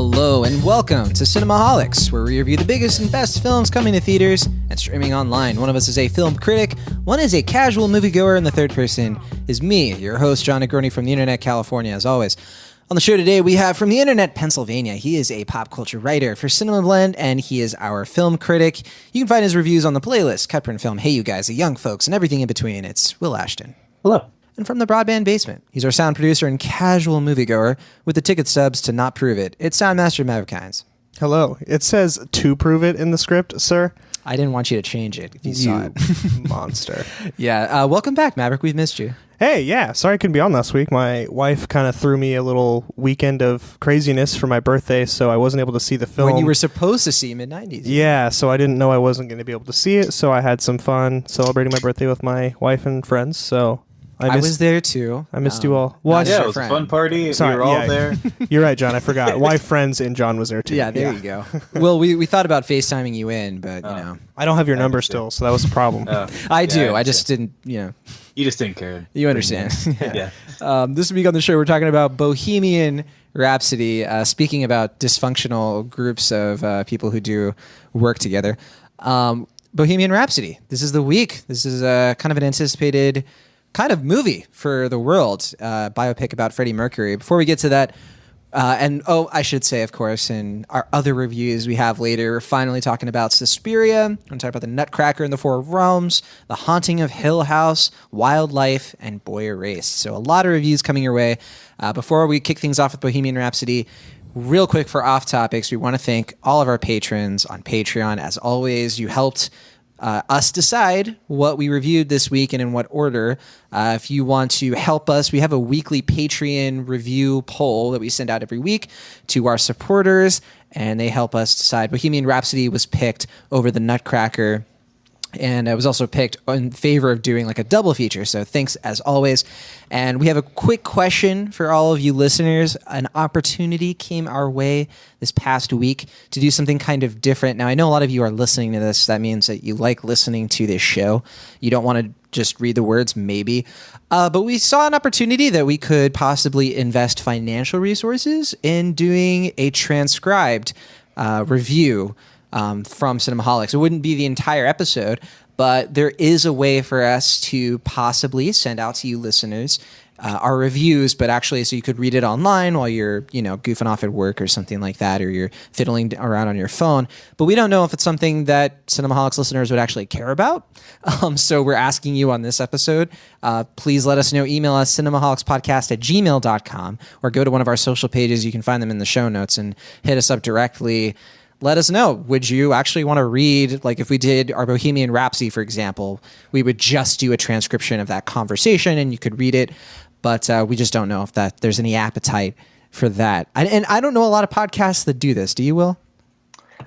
Hello and welcome to Cinemaholics, where we review the biggest and best films coming to theaters and streaming online. One of us is a film critic, one is a casual moviegoer, and the third person is me, your host, John Negroni from the Internet, California, as always. On the show today, we have from the Internet, Pennsylvania. He is a pop culture writer for Cinema Blend, and he is our film critic. You can find his reviews on the playlist, Cutprint Film, Hey You Guys, The Young Folks, and everything in between. It's Will Ashton. Hello. And from the Broadband Basement, he's our sound producer and casual moviegoer with the ticket stubs to not prove it. It's Soundmaster Maverick Hines. Hello. It says to prove it in the script, sir. I didn't want you to change it if you saw it. Monster. Yeah. Welcome back, Maverick. We've missed you. Hey, yeah. Sorry I couldn't be on last week. My wife kind of threw me a little weekend of craziness for my birthday, so I wasn't able to see the film. When you were supposed to see mid-90s. Yeah, so I didn't know I wasn't going to be able to see it, so I had some fun celebrating my birthday with my wife and friends, so... I was there too. I missed you all. Well, yeah, it was a fun party. Sorry, we were all there. You're right, John. I forgot. Wife, friends, and John was there too. Yeah, there you go. Well, we thought about FaceTiming you in, but, you know. I don't have your number still, so that was a problem. I do. I just didn't, You just didn't care. You understand. Yeah. This week on the show, we're talking about Bohemian Rhapsody, speaking about dysfunctional groups of people who do work together. Bohemian Rhapsody. This is the week. This is kind of an anticipated kind of movie for the world, biopic about Freddie Mercury. Before we get to that, I should say, of course, in our other reviews we have later, we're finally talking about Suspiria. We're going to talk about The Nutcracker in the Four Realms, The Haunting of Hill House, Wildlife, and Boy Erased. So a lot of reviews coming your way. Before we kick things off with Bohemian Rhapsody, real quick for off topics, we want to thank all of our patrons on Patreon. As always, you helped us decide what we reviewed this week and in what order. If you want to help us, we have a weekly Patreon review poll that we send out every week to our supporters, and they help us decide. Bohemian Rhapsody was picked over The Nutcracker, and it was also picked in favor of doing like a double feature. So thanks as always. And we have a quick question for all of you listeners. An opportunity came our way this past week to do something kind of different. Now, I know a lot of you are listening to this. That means that you like listening to this show. You don't want to just read the words, maybe. But we saw an opportunity that we could possibly invest financial resources in doing a transcribed review from Cinemaholics. It wouldn't be the entire episode, but there is a way for us to possibly send out to you listeners our reviews, but actually so you could read it online while you're, goofing off at work or something like that, or you're fiddling around on your phone. But we don't know if it's something that Cinemaholics listeners would actually care about. So we're asking you on this episode, please let us know. Email us cinemaholicspodcast@gmail.com, or go to one of our social pages. You can find them in the show notes and hit us up directly. Let us know. Would you actually want to read, like if we did our Bohemian Rhapsody, for example, we would just do a transcription of that conversation and you could read it. But we just don't know if there's any appetite for that. And I don't know a lot of podcasts that do this. Do you, Will?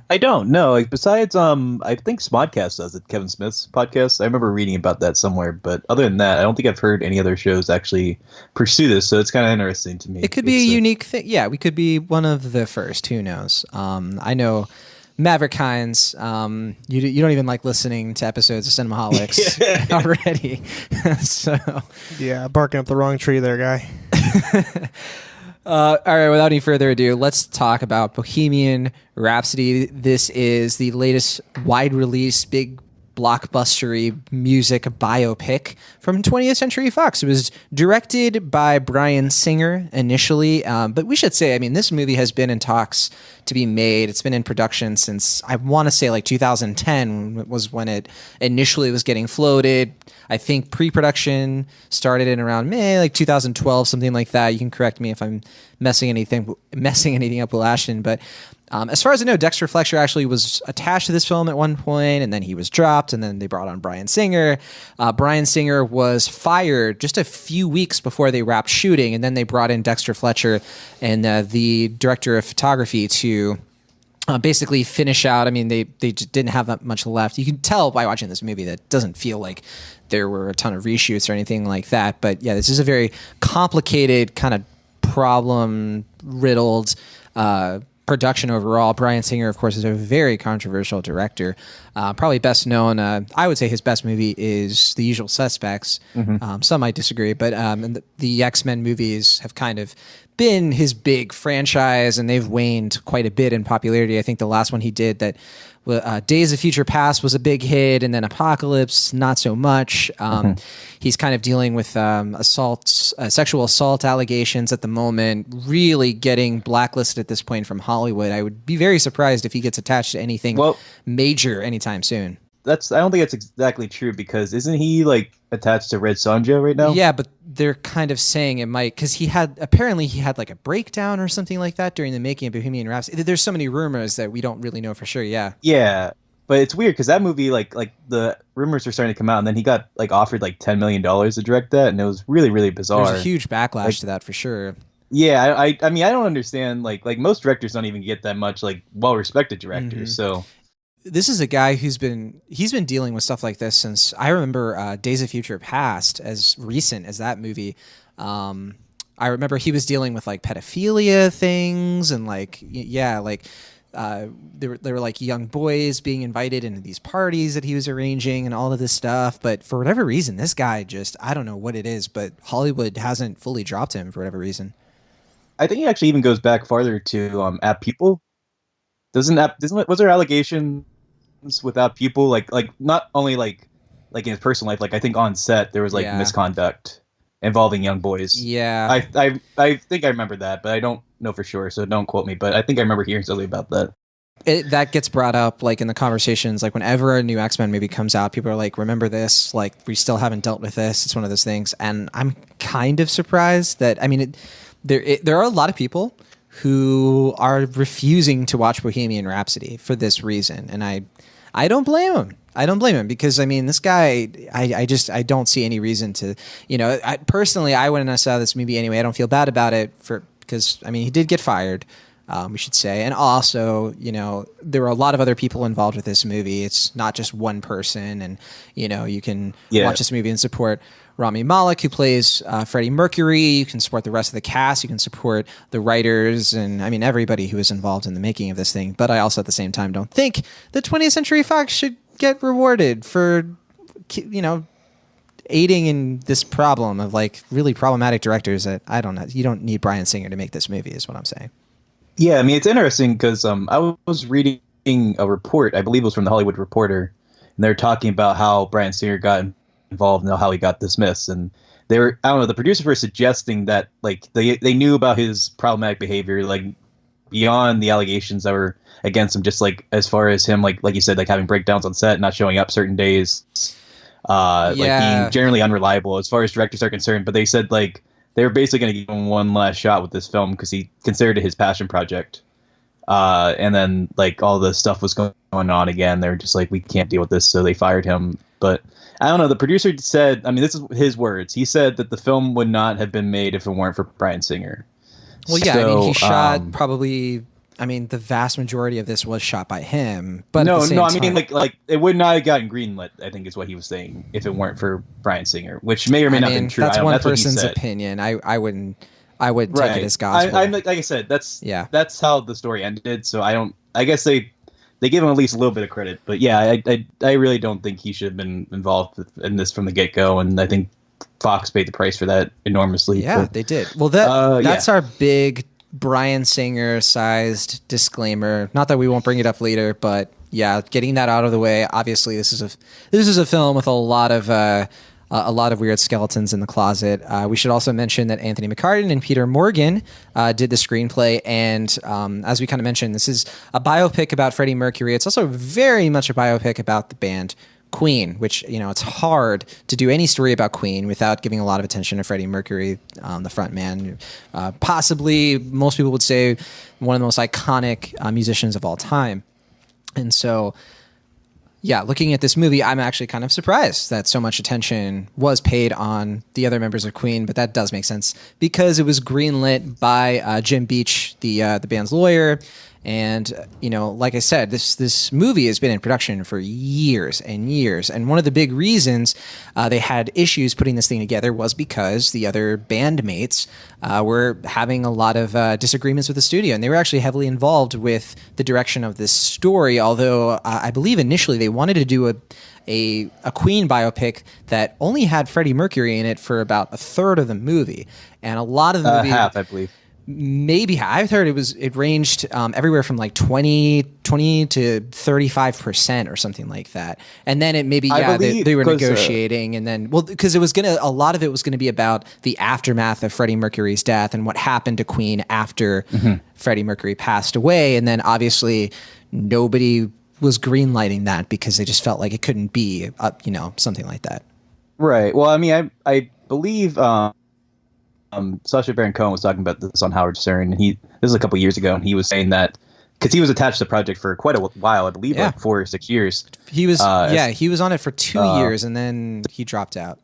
I don't know. Like, besides, I think Smodcast does it, Kevin Smith's podcast. I remember reading about that somewhere. But other than that, I don't think I've heard any other shows actually pursue this. So it's kind of interesting to me. It could be a unique thing. Yeah, we could be one of the first. Who knows? I know Maverick Hines, you don't even like listening to episodes of Cinemaholics already. So yeah, barking up the wrong tree there, guy. All right, without any further ado, let's talk about Bohemian Rhapsody. This is the latest wide-release, big blockbustery music biopic from 20th Century Fox. It was directed by Bryan Singer initially, but we should say, this movie has been in talks to be made. It's been in production since, I want to say, like 2010 was when it initially was getting floated. I think pre-production started in around May, like 2012, something like that. You can correct me if I'm messing anything up, Will Ashton, but as far as I know, Dexter Fletcher actually was attached to this film at one point, and then he was dropped, and then they brought on Bryan Singer. Bryan Singer was fired just a few weeks before they wrapped shooting, and then they brought in Dexter Fletcher and the director of photography to basically finish out. They just didn't have that much left. You can tell by watching this movie that it doesn't feel like there were a ton of reshoots or anything like that. But yeah, this is a very complicated, kind of problem-riddled production overall. Bryan Singer, of course, is a very controversial director. Probably best known, I would say his best movie is The Usual Suspects. Some might disagree, but the X-Men movies have kind of been his big franchise, and they've waned quite a bit in popularity. I think the last one he did, that Days of Future Past, was a big hit, and then Apocalypse, not so much. He's kind of dealing with sexual assault allegations at the moment, really getting blacklisted at this point from Hollywood. I would be very surprised if he gets attached to anything major anytime soon. I don't think that's exactly true, because isn't he like attached to Red Sonja right now? Yeah, but they're kind of saying it might, because he had like a breakdown or something like that during the making of Bohemian Rhapsody. There's so many rumors that we don't really know for sure. Yeah, but it's weird because that movie, like the rumors were starting to come out, and then he got like offered like $10 million to direct that, and it was really, really bizarre. There's a huge backlash to that for sure. Yeah, I mean, I don't understand. Like most directors don't even get that much like well-respected directors. So this is a guy he's been dealing with stuff like this since, I remember Days of Future Past, as recent as that movie. I remember he was dealing with like pedophilia things, and like there were like young boys being invited into these parties that he was arranging and all of this stuff. But for whatever reason, this guy just, I don't know what it is, but Hollywood hasn't fully dropped him for whatever reason. I think he actually even goes back farther to App People. Was there allegations with App People, like not only like in his personal life, like I think on set there was like misconduct involving young boys. Yeah, I think I remember that, but I don't know for sure, so don't quote me. But I think I remember hearing something about that. That gets brought up like in the conversations, like whenever a new X-Men movie comes out, people are like, remember this, like we still haven't dealt with this. It's one of those things, and I'm kind of surprised that, I mean, there are a lot of people who are refusing to watch Bohemian Rhapsody for this reason, and I don't blame him. I don't blame him, because I mean, this guy, I don't see any reason to, personally, I wouldn't have saw this movie anyway. I don't feel bad about it because I mean, he did get fired, we should say. And also, there were a lot of other people involved with this movie. It's not just one person, and, you can watch this movie and support Rami Malek, who plays Freddie Mercury. You can support the rest of the cast. You can support the writers, and I mean, everybody who was involved in the making of this thing. But I also, at the same time, don't think that 20th Century Fox should get rewarded for, aiding in this problem of like really problematic directors that, I don't know. You don't need Bryan Singer to make this movie, is what I'm saying. Yeah, I mean, it's interesting because I was reading a report, I believe it was from the Hollywood Reporter, and they're talking about how Bryan Singer got involved and how he got dismissed. And they were, I don't know, the producers were suggesting that like they knew about his problematic behavior, like beyond the allegations that were against him, just like as far as him, like you said, like having breakdowns on set, not showing up certain days, like being generally unreliable as far as directors are concerned. But they said like they were basically going to give him one last shot with this film because he considered it his passion project. And then like all the stuff was going on again. They were just like, we can't deal with this, so they fired him. But I don't know. The producer said, I mean, this is his words. He said that the film would not have been made if it weren't for Bryan Singer. Well, yeah, so, I mean, he shot probably. I mean, the vast majority of this was shot by him. But I mean, like it would not have gotten greenlit, I think is what he was saying, if it weren't for Bryan Singer, which may or may not have been true. That's one person's opinion. I wouldn't take it as gospel. I'm like I said, that's how the story ended. So I guess they give him at least a little bit of credit. But yeah, I really don't think he should have been involved in this from the get-go. And I think Fox paid the price for that enormously. Yeah, they did. Well, that's our big Bryan Singer sized disclaimer. Not that we won't bring it up later, but yeah, getting that out of the way. Obviously, this is a film with a lot of weird skeletons in the closet. We should also mention that Anthony McCartan and Peter Morgan did the screenplay, and as we kind of mentioned, this is a biopic about Freddie Mercury. It's also very much a biopic about the band Queen, which, it's hard to do any story about Queen without giving a lot of attention to Freddie Mercury, the front man. Possibly, most people would say, one of the most iconic musicians of all time. And so, yeah, looking at this movie, I'm actually kind of surprised that so much attention was paid on the other members of Queen, but that does make sense because it was greenlit by Jim Beach, the band's lawyer, And like I said, this movie has been in production for years and years. And one of the big reasons they had issues putting this thing together was because the other bandmates were having a lot of disagreements with the studio, and they were actually heavily involved with the direction of this story. Although I believe initially they wanted to do a Queen biopic that only had Freddie Mercury in it for about a third of the movie, and a lot of the movie, half, I believe. Maybe I've heard it ranged everywhere from like 20 to 35% or something like that. And then it maybe they were negotiating, and then because a lot of it was gonna be about the aftermath of Freddie Mercury's death and what happened to Queen after Freddie Mercury passed away, and then obviously nobody was greenlighting that because they just felt like it couldn't be something like that. Right. Well, I mean, I believe. Sacha Baron Cohen was talking about this on Howard Stern, and this was a couple years ago, and he was saying that because he was attached to the project for quite a while, I believe, like 4 or 6 years. He was he was on it for 2 years, and then he dropped out.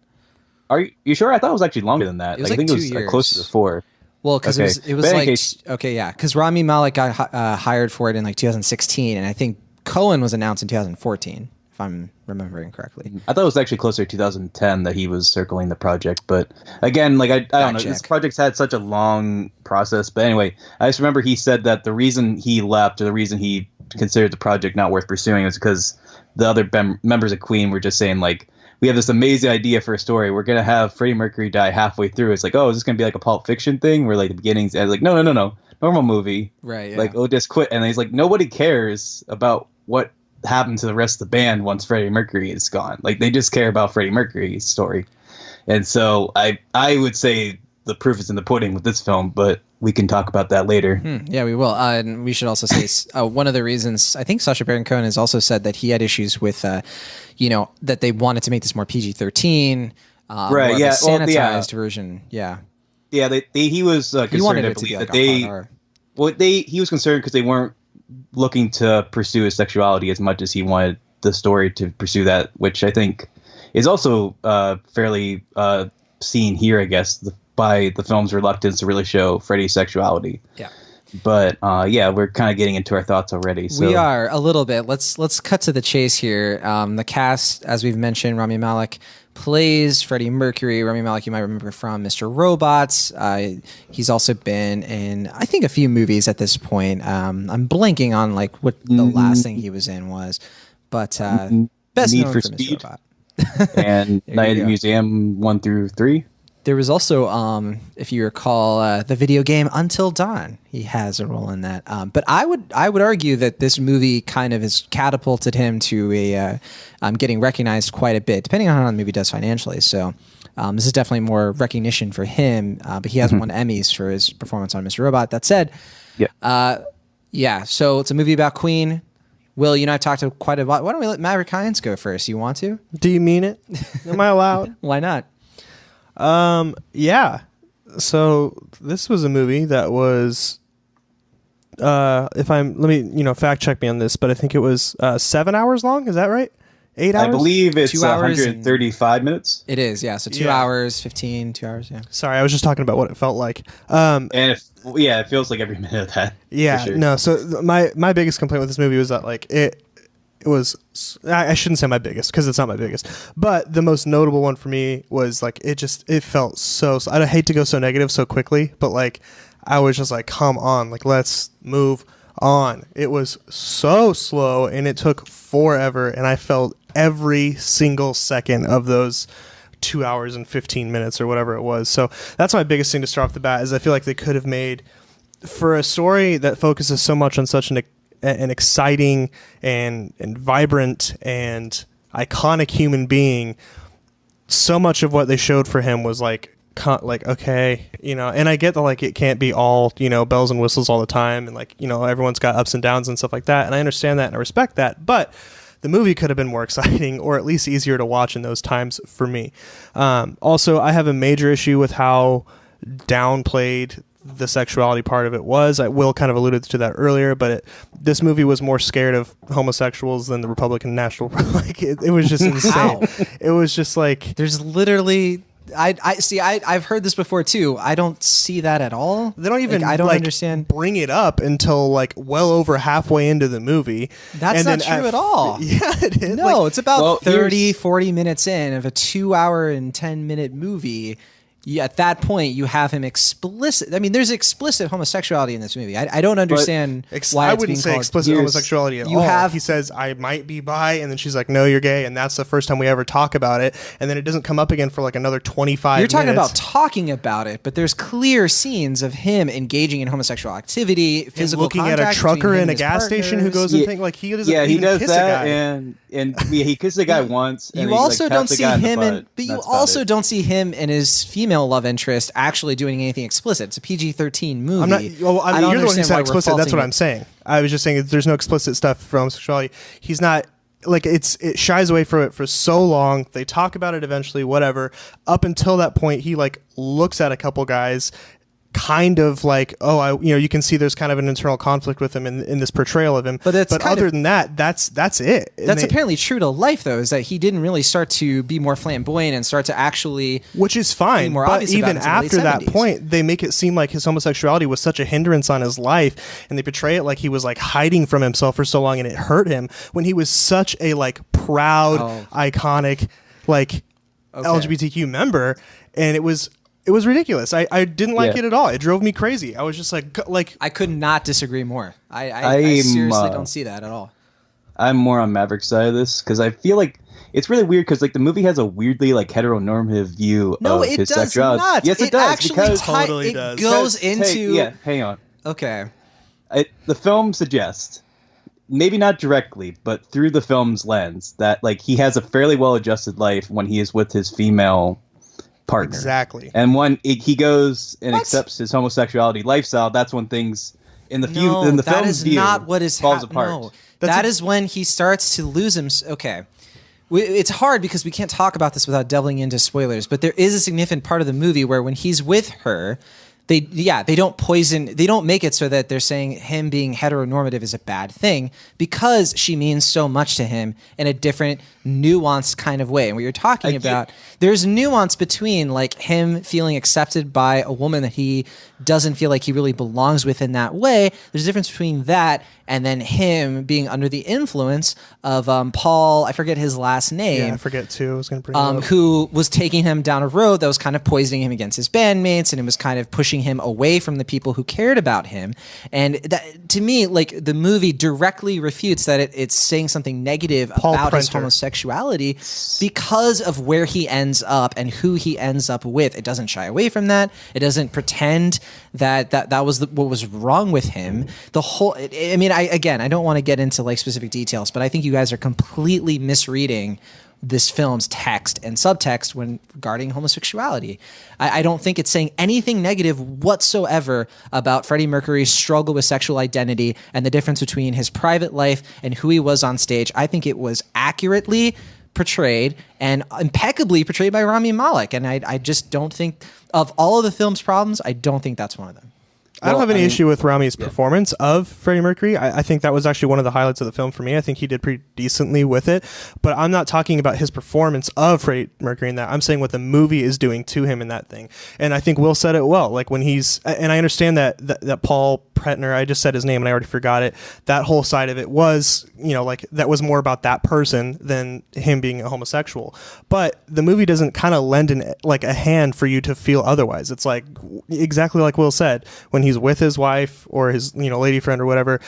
Are you sure? I thought it was actually longer than that. It was I think 2 it was years. Closer to 4. Well, because it was because Rami Malek got hired for it in like 2016, and I think Cohen was announced in 2014. If I'm remembering correctly. I thought it was actually closer to 2010 that he was circling the project. But again, like I don't know, this project's had such a long process. But anyway, I just remember he said that the reason he left, or the reason he considered the project not worth pursuing, was because the other members of Queen were just saying, like, we have this amazing idea for a story. We're going to have Freddie Mercury die halfway through. It's like, oh, is this going to be like a Pulp Fiction thing where like the beginnings and like, no. Normal movie. Right. Yeah. Like, oh, just quit. And he's like, nobody cares about what happened to the rest of the band once Freddie Mercury is gone. Like, they just care about Freddie Mercury's story. And so I would say the proof is in the pudding with this film, but we can talk about that later. Yeah, we will. And we should also say one of the reasons, I think Sacha Baron Cohen has also said that he had issues with, that they wanted to make this more PG-13, right? Yeah, sanitized version. Yeah, yeah. He was concerned. He wanted it to be like he was concerned because they weren't looking to pursue his sexuality as much as he wanted the story to pursue that, which I think is also fairly seen here, I guess, by the film's reluctance to really show Freddie's sexuality. Yeah. But we're kind of getting into our thoughts already. So. We are a little bit. Let's cut to the chase here. The cast, as we've mentioned, Rami Malek plays Freddie Mercury. Rami Malek, you might remember from Mr. Robots. He's also been in, I think, a few movies at this point. I'm blanking on like what the last thing he was in was, but best Need known for for Speed Mr. Robot and Night at the Museum 1 through 3. There was also, if you recall, the video game Until Dawn. He has a role in that. But I would argue that this movie kind of has catapulted him to getting recognized quite a bit, depending on how the movie does financially. So this is definitely more recognition for him. But he has won Emmys for his performance on Mr. Robot. That said, so it's a movie about Queen. Will, you and I talked to quite a lot. Why don't we let Maverick Hines go first? You want to? Do you mean it? Am I allowed? Why not? Yeah. So this was a movie that was, let me, fact check me on this, but I think it was 7 hours long. Is that right? 8 hours? I believe it's 2 hours 135 minutes. It is, yeah. So 2 hours, 15, 2 hours, yeah. Sorry, I was just talking about what it felt like. And it feels like every minute of that. Yeah, for sure. no. So my biggest complaint with this movie was that like it was, I shouldn't say my biggest because it's not my biggest, but the most notable one for me was like it felt so I hate to go so negative so quickly, but like I was just like, come on, like let's move on. It was so slow and it took forever, and I felt every single second of those 2 hours and 15 minutes or whatever it was. So that's my biggest thing to start off the bat, is I feel like they could have made, for a story that focuses so much on such an exciting and vibrant and iconic human being, so much of what they showed for him was like okay, and I get that like it can't be all bells and whistles all the time, and like everyone's got ups and downs and stuff like that, and I understand that and I respect that, but the movie could have been more exciting, or at least easier to watch in those times for me. Also, I have a major issue with how downplayed the sexuality part of it was. Will kind of alluded to that earlier, but this movie was more scared of homosexuals than the Republican National. Like it was just insane. It was just like there's literally I see. I've heard this before too. I don't see that at all. They don't even. Like, I don't like, understand. Bring it up until like well over halfway into the movie. That's not true at all. Yeah, it is. No, Like, it's about 30, here's- 40 minutes in of a 2 hour and 10-minute movie. At that point, you have him explicit. I mean, there's explicit homosexuality in this movie. I don't understand why I it's wouldn't being say called. explicit homosexuality at You all. have- He says, I might be bi, and then she's like, no, you're gay, and that's the first time we ever talk about it, and then it doesn't come up again for like another 25 You're talking minutes. about talking about it, but there's clear scenes of him engaging in homosexual activity, Him physical looking at a contact trucker between him in a and his gas station who partners. goes and think like he doesn't Yeah, he even does kiss a that, guy. and he kissed a guy once. And You he, also like, don't tapped the see guy in the him butt. and but you That's about also it. don't see him and his female love interest actually doing anything explicit. It's a PG-13 movie. I'm not. Well, I mean, don't you're the one who understand said why we're explicit. That's faulting what it. I'm saying. I was just saying there's no explicit stuff for homosexuality. He's not like it shies away from it for so long. They talk about it eventually, whatever. Up until that point, he like looks at a couple guys, kind of like, you can see there's kind of an internal conflict with him in this portrayal of him. But it's kind other of- than that, that's it. And That's apparently true to life, though, is that he didn't really start to be more flamboyant and start to actually. which is fine, more but obvious about even it until the late after that 70s. point, they make it seem like his homosexuality was such a hindrance on his life, and they portray it like he was like hiding from himself for so long, and it hurt him when he was such a like proud, iconic, like LGBTQ member, and it was ridiculous. I didn't like Yeah. it at all. It drove me crazy. I was just like I could not disagree more. I I'm, seriously don't see that at all. I'm more on Maverick's side of this because I feel like it's really weird because like the movie has a weirdly like heteronormative view No, of it his does sexuality. not. Yes, it does actually because Totally it does. goes because- into. yeah, hang on. Okay. The film suggests, maybe not directly, but through the film's lens, that like he has a fairly well-adjusted life when he is with his female partner. exactly. And when he goes and What? accepts his homosexuality lifestyle, that's when things in the No, in the that film's is view not what is falls apart. No, That's that a- is when he starts to lose him. Okay. It's hard because we can't talk about this without delving into spoilers, but there is a significant part of the movie where when he's with her, they don't make it so that they're saying him being heteronormative is a bad thing because she means so much to him in a different nuanced kind of way. And what you're talking about, there's nuance between like him feeling accepted by a woman that he doesn't feel like he really belongs with in that way. There's a difference between that and then him being under the influence of Paul, I forget his last name. Yeah, I forget too. I was going to bring it up. Who was taking him down a road that was kind of poisoning him against his bandmates, and it was kind of pushing him away from the people who cared about him. And that, to me, like the movie directly refutes that it's saying something negative Paul about his Prenter. homosexuality because of where he ends up and who he ends up with. It doesn't shy away from that. It doesn't pretend that was what was wrong with him. The whole, I mean, I don't want to get into like specific details, but I think you guys are completely misreading this film's text and subtext when regarding homosexuality. I don't think it's saying anything negative whatsoever about Freddie Mercury's struggle with sexual identity and the difference between his private life and who he was on stage. I think it was accurately portrayed and impeccably portrayed by Rami Malek. And I just don't think, of all of the film's problems, I don't think that's one of them. I don't have any issue with Rami's performance of Freddie Mercury. I think that was actually one of the highlights of the film for me. I think he did pretty decently with it. But I'm not talking about his performance of Freddie Mercury in that. I'm saying what the movie is doing to him in that thing. And I think Will said it well. Like when he's, and I understand that Paul Prenter, I just said his name and I already forgot it. That whole side of it was, like that was more about that person than him being a homosexual. But the movie doesn't kind of lend a hand for you to feel otherwise. It's like exactly like Will said, when he's with his wife or his lady friend or whatever,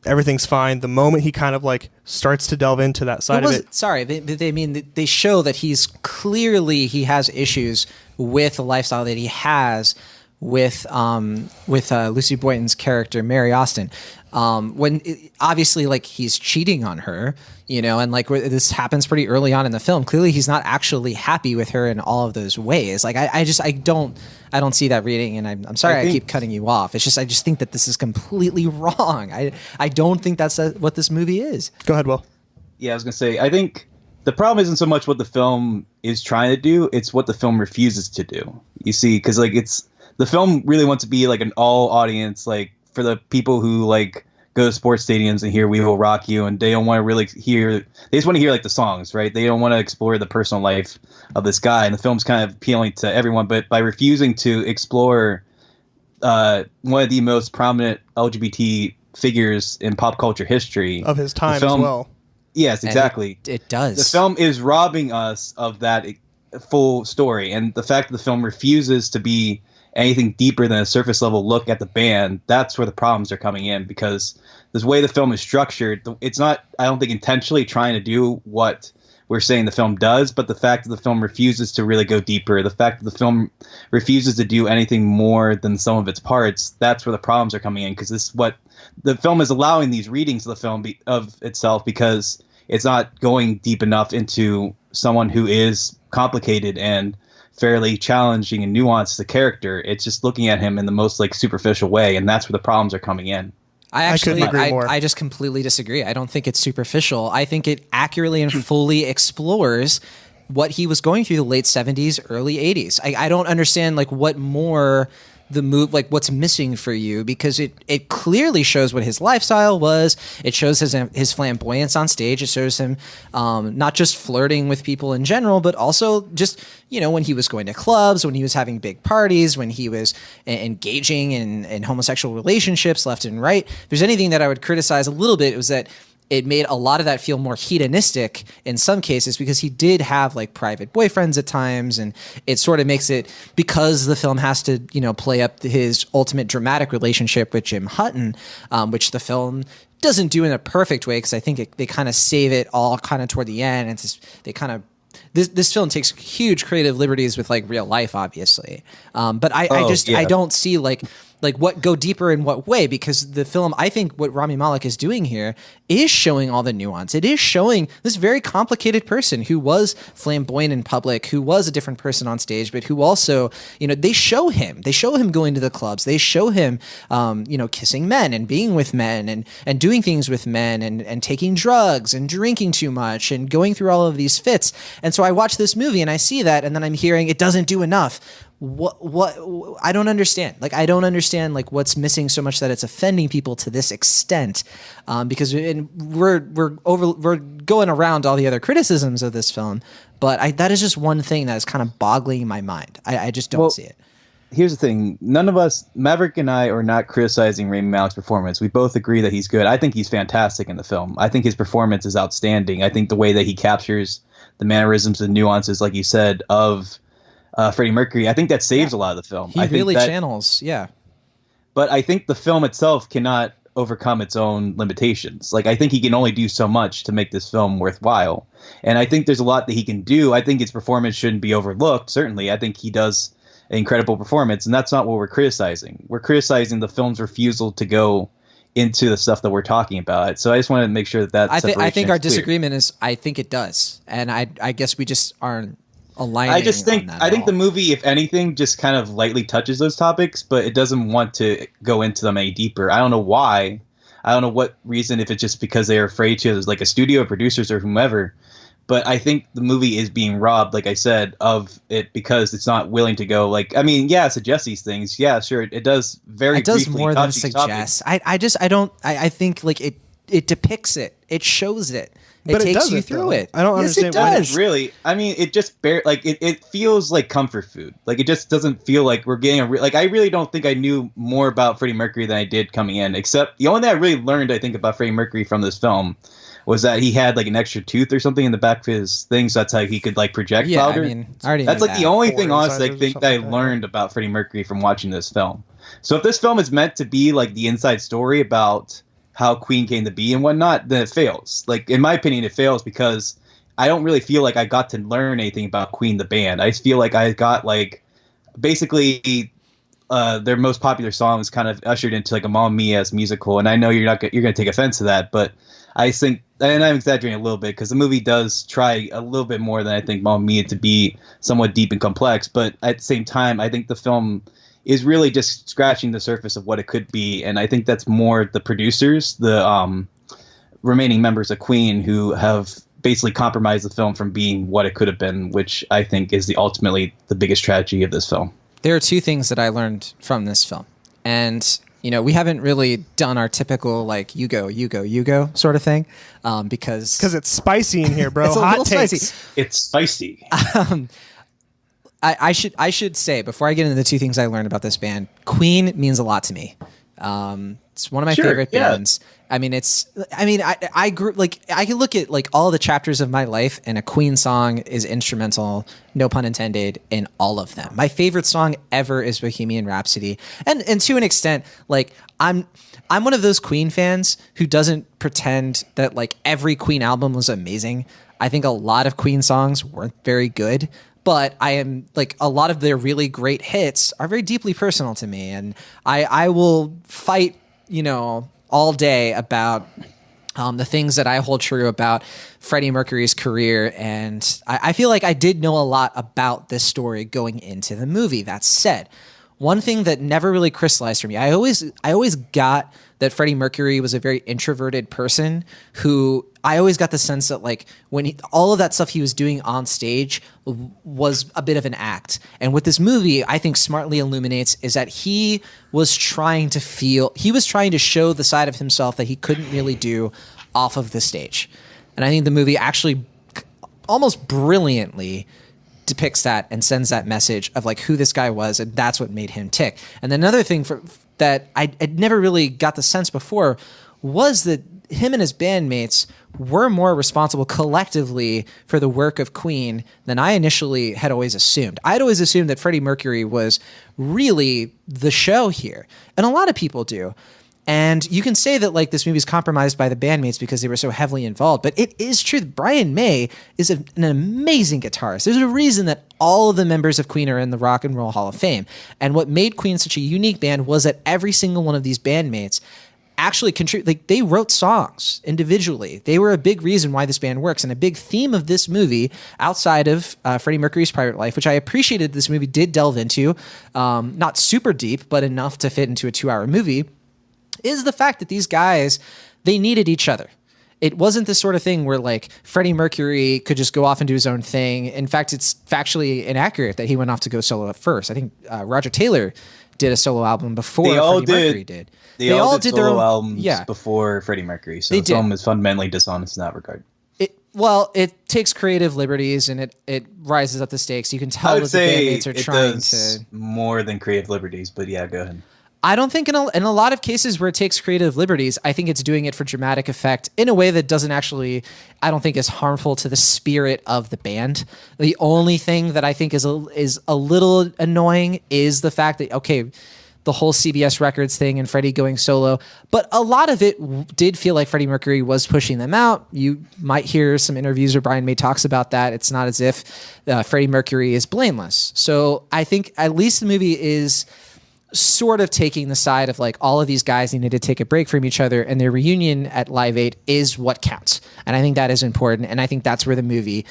everything's fine. The moment he kind of like starts to delve into that side of it, sorry, they show that he has issues with the lifestyle that he has with Lucy Boynton's character Mary Austin, obviously like he's cheating on her, and like this happens pretty early on in the film. Clearly he's not actually happy with her in all of those ways. Like I don't see that reading, and I'm sorry I keep cutting you off. It's just I just think that this is completely wrong. I don't think that's what this movie is. Go ahead, Will. Yeah, I was gonna say, I think the problem isn't so much what the film is trying to do; it's what the film refuses to do. You see, because like the film really wants to be like an all audience, like for the people who like go to sports stadiums and hear "We Will Rock You," and they don't want to really hear. They just want to hear like the songs, right? They don't want to explore the personal life of this guy, and the film's kind of appealing to everyone. But by refusing to explore one of the most prominent LGBT figures in pop culture history of his time film, as well. Yes, exactly. It does. The film is robbing us of that full story, and the fact that the film refuses to be anything deeper than a surface level look at the band, that's where the problems are coming in, because this way the film is structured, it's not, I don't think, intentionally trying to do what we're saying the film does, but the fact that the film refuses to really go deeper, the fact that the film refuses to do anything more than some of its parts, that's where the problems are coming in, because this is what the film is allowing, these readings of the film of itself, because it's not going deep enough into someone who is complicated and fairly challenging and nuanced as a character. It's just looking at him in the most like superficial way, and that's where the problems are coming in. I couldn't agree more. I just completely disagree. I don't think it's superficial. I think it accurately and fully explores what he was going through the late 70s, early 80s. I don't understand like what more the move, like what's missing for you, because it clearly shows what his lifestyle was. It shows his flamboyance on stage. It shows him not just flirting with people in general, but also just, you know, when he was going to clubs, when he was having big parties, when he was engaging in homosexual relationships left and right. If there's anything that I would criticize a little bit, it was that it made a lot of that feel more hedonistic in some cases, because he did have like private boyfriends at times, and it sort of makes it, because the film has to, you know, play up his ultimate dramatic relationship with Jim Hutton, which the film doesn't do in a perfect way, because I think they kind of save it all kind of toward the end. And they kind of, this film takes huge creative liberties with like real life, obviously. But I don't see like what go deeper in what way, because the film, I think what Rami Malek is doing here is showing all the nuance. It is showing this very complicated person who was flamboyant in public, who was a different person on stage, but who also, you know, they show him going to the clubs. They show him, you know, kissing men and being with men and doing things with men and taking drugs and drinking too much and going through all of these fits. And so I watch this movie and I see that, and then I'm hearing it doesn't do enough. What I don't understand. Like, I don't understand like what's missing so much that it's offending people to this extent, because we're going around all the other criticisms of this film, but that is just one thing that is kind of boggling my mind. I just don't see it. Here's the thing. None of us, Maverick and I, are not criticizing Rami Malek's performance. We both agree that he's good. I think he's fantastic in the film. I think his performance is outstanding. I think the way that he captures the mannerisms and nuances, like you said, of Freddie Mercury, I think that saves a lot of the film. He really channels, yeah. But I think the film itself cannot overcome its own limitations. Like, I think he can only do so much to make this film worthwhile. And I think there's a lot that he can do. I think his performance shouldn't be overlooked, certainly. I think he does an incredible performance, and that's not what we're criticizing. We're criticizing the film's refusal to go into the stuff that we're talking about. So I just wanted to make sure that I think our disagreement is, I think it does. And I guess we just aren't aligning. I think the movie, if anything, just kind of lightly touches those topics, but it doesn't want to go into them any deeper. I don't know why. I don't know what reason, if it's just because they're afraid to, like a studio, producers, or whomever. But I think the movie is being robbed, like I said, of it, because it's not willing to go, like, I mean, yeah, it suggests these things. Yeah, sure, it does very briefly. It does more than suggest. I think like it depicts it. It shows it. It takes you through it. I don't understand. It does. Really, I mean, it just it feels like comfort food. Like, it just doesn't feel like we're getting I really don't think I knew more about Freddie Mercury than I did coming in. Except the only thing I really learned, I think, about Freddie Mercury from this film was that he had like an extra tooth or something in the back of his thing, so that's how he could like project louder. I mean, I already that's like that. The only thing, honestly, I think that I learned about Freddie Mercury from watching this film. So if this film is meant to be like the inside story about how Queen came to be and whatnot, then it fails. Like, in my opinion, it fails because I don't really feel like I got to learn anything about Queen the band. I feel like I got like basically their most popular songs kind of ushered into like a Mamma Mia-esque musical, and I know you're going to take offense to that, but I think, and I'm exaggerating a little bit because the movie does try a little bit more than I think Mamma Mia to be somewhat deep and complex, but at the same time, I think the film is really just scratching the surface of what it could be, and I think that's more the producers, the remaining members of Queen, who have basically compromised the film from being what it could have been, which I think is ultimately the biggest tragedy of this film. There are two things that I learned from this film, and we haven't really done our typical like you go sort of thing, because it's spicy in here, bro. It's a Hot little takes. spicy. It's spicy. I should say before I get into the two things I learned about this band, Queen means a lot to me. It's one of my favorite bands. I mean, I grew like I can look at like all the chapters of my life, and a Queen song is instrumental, no pun intended, in all of them. My favorite song ever is Bohemian Rhapsody, and to an extent, like I'm one of those Queen fans who doesn't pretend that like every Queen album was amazing. I think a lot of Queen songs weren't very good. But I am like a lot of their really great hits are very deeply personal to me, and I will fight, all day about the things that I hold true about Freddie Mercury's career. And I feel like I did know a lot about this story going into the movie. That said, one thing that never really crystallized for me, I always got that Freddie Mercury was a very introverted person who I always got the sense that like when all of that stuff he was doing on stage was a bit of an act. And what this movie I think smartly illuminates is that he was trying to show the side of himself that he couldn't really do off of the stage. And I think the movie actually almost brilliantly depicts that and sends that message of like who this guy was, and that's what made him tick. And then another thing that I never really got the sense before was that him and his bandmates were more responsible collectively for the work of Queen than I initially had always assumed. I'd always assumed that Freddie Mercury was really the show here, and a lot of people do. And you can say that like this movie is compromised by the bandmates because they were so heavily involved, but it is true that Brian May is an amazing guitarist. There's a reason that all of the members of Queen are in the Rock and Roll Hall of Fame. And what made Queen such a unique band was that every single one of these bandmates actually contribute. Like they wrote songs individually. They were a big reason why this band works, and a big theme of this movie, outside of Freddie Mercury's private life, which I appreciated this movie did delve into, not super deep, but enough to fit into a 2-hour movie, is the fact that these guys, they needed each other. It wasn't this sort of thing where like Freddie Mercury could just go off and do his own thing. In fact, it's factually inaccurate that he went off to go solo at first. I think Roger Taylor did a solo album before Freddie Mercury did. They all did their own albums before Freddie Mercury. So the film is fundamentally dishonest in that regard. It takes creative liberties and it rises up the stakes. You can tell that the bandmates are trying to more than creative liberties. But yeah, go ahead. I don't think in a lot of cases where it takes creative liberties, I think it's doing it for dramatic effect in a way that doesn't actually, I don't think is harmful to the spirit of the band. The only thing that I think is a little annoying is the fact that, okay, the whole CBS Records thing and Freddie going solo, but a lot of it did feel like Freddie Mercury was pushing them out. You might hear some interviews where Brian May talks about that. It's not as if Freddie Mercury is blameless. So I think at least the movie is sort of taking the side of like all of these guys needed to take a break from each other, and their reunion at Live 8 is what counts. And I think that is important. And I think that's where the movie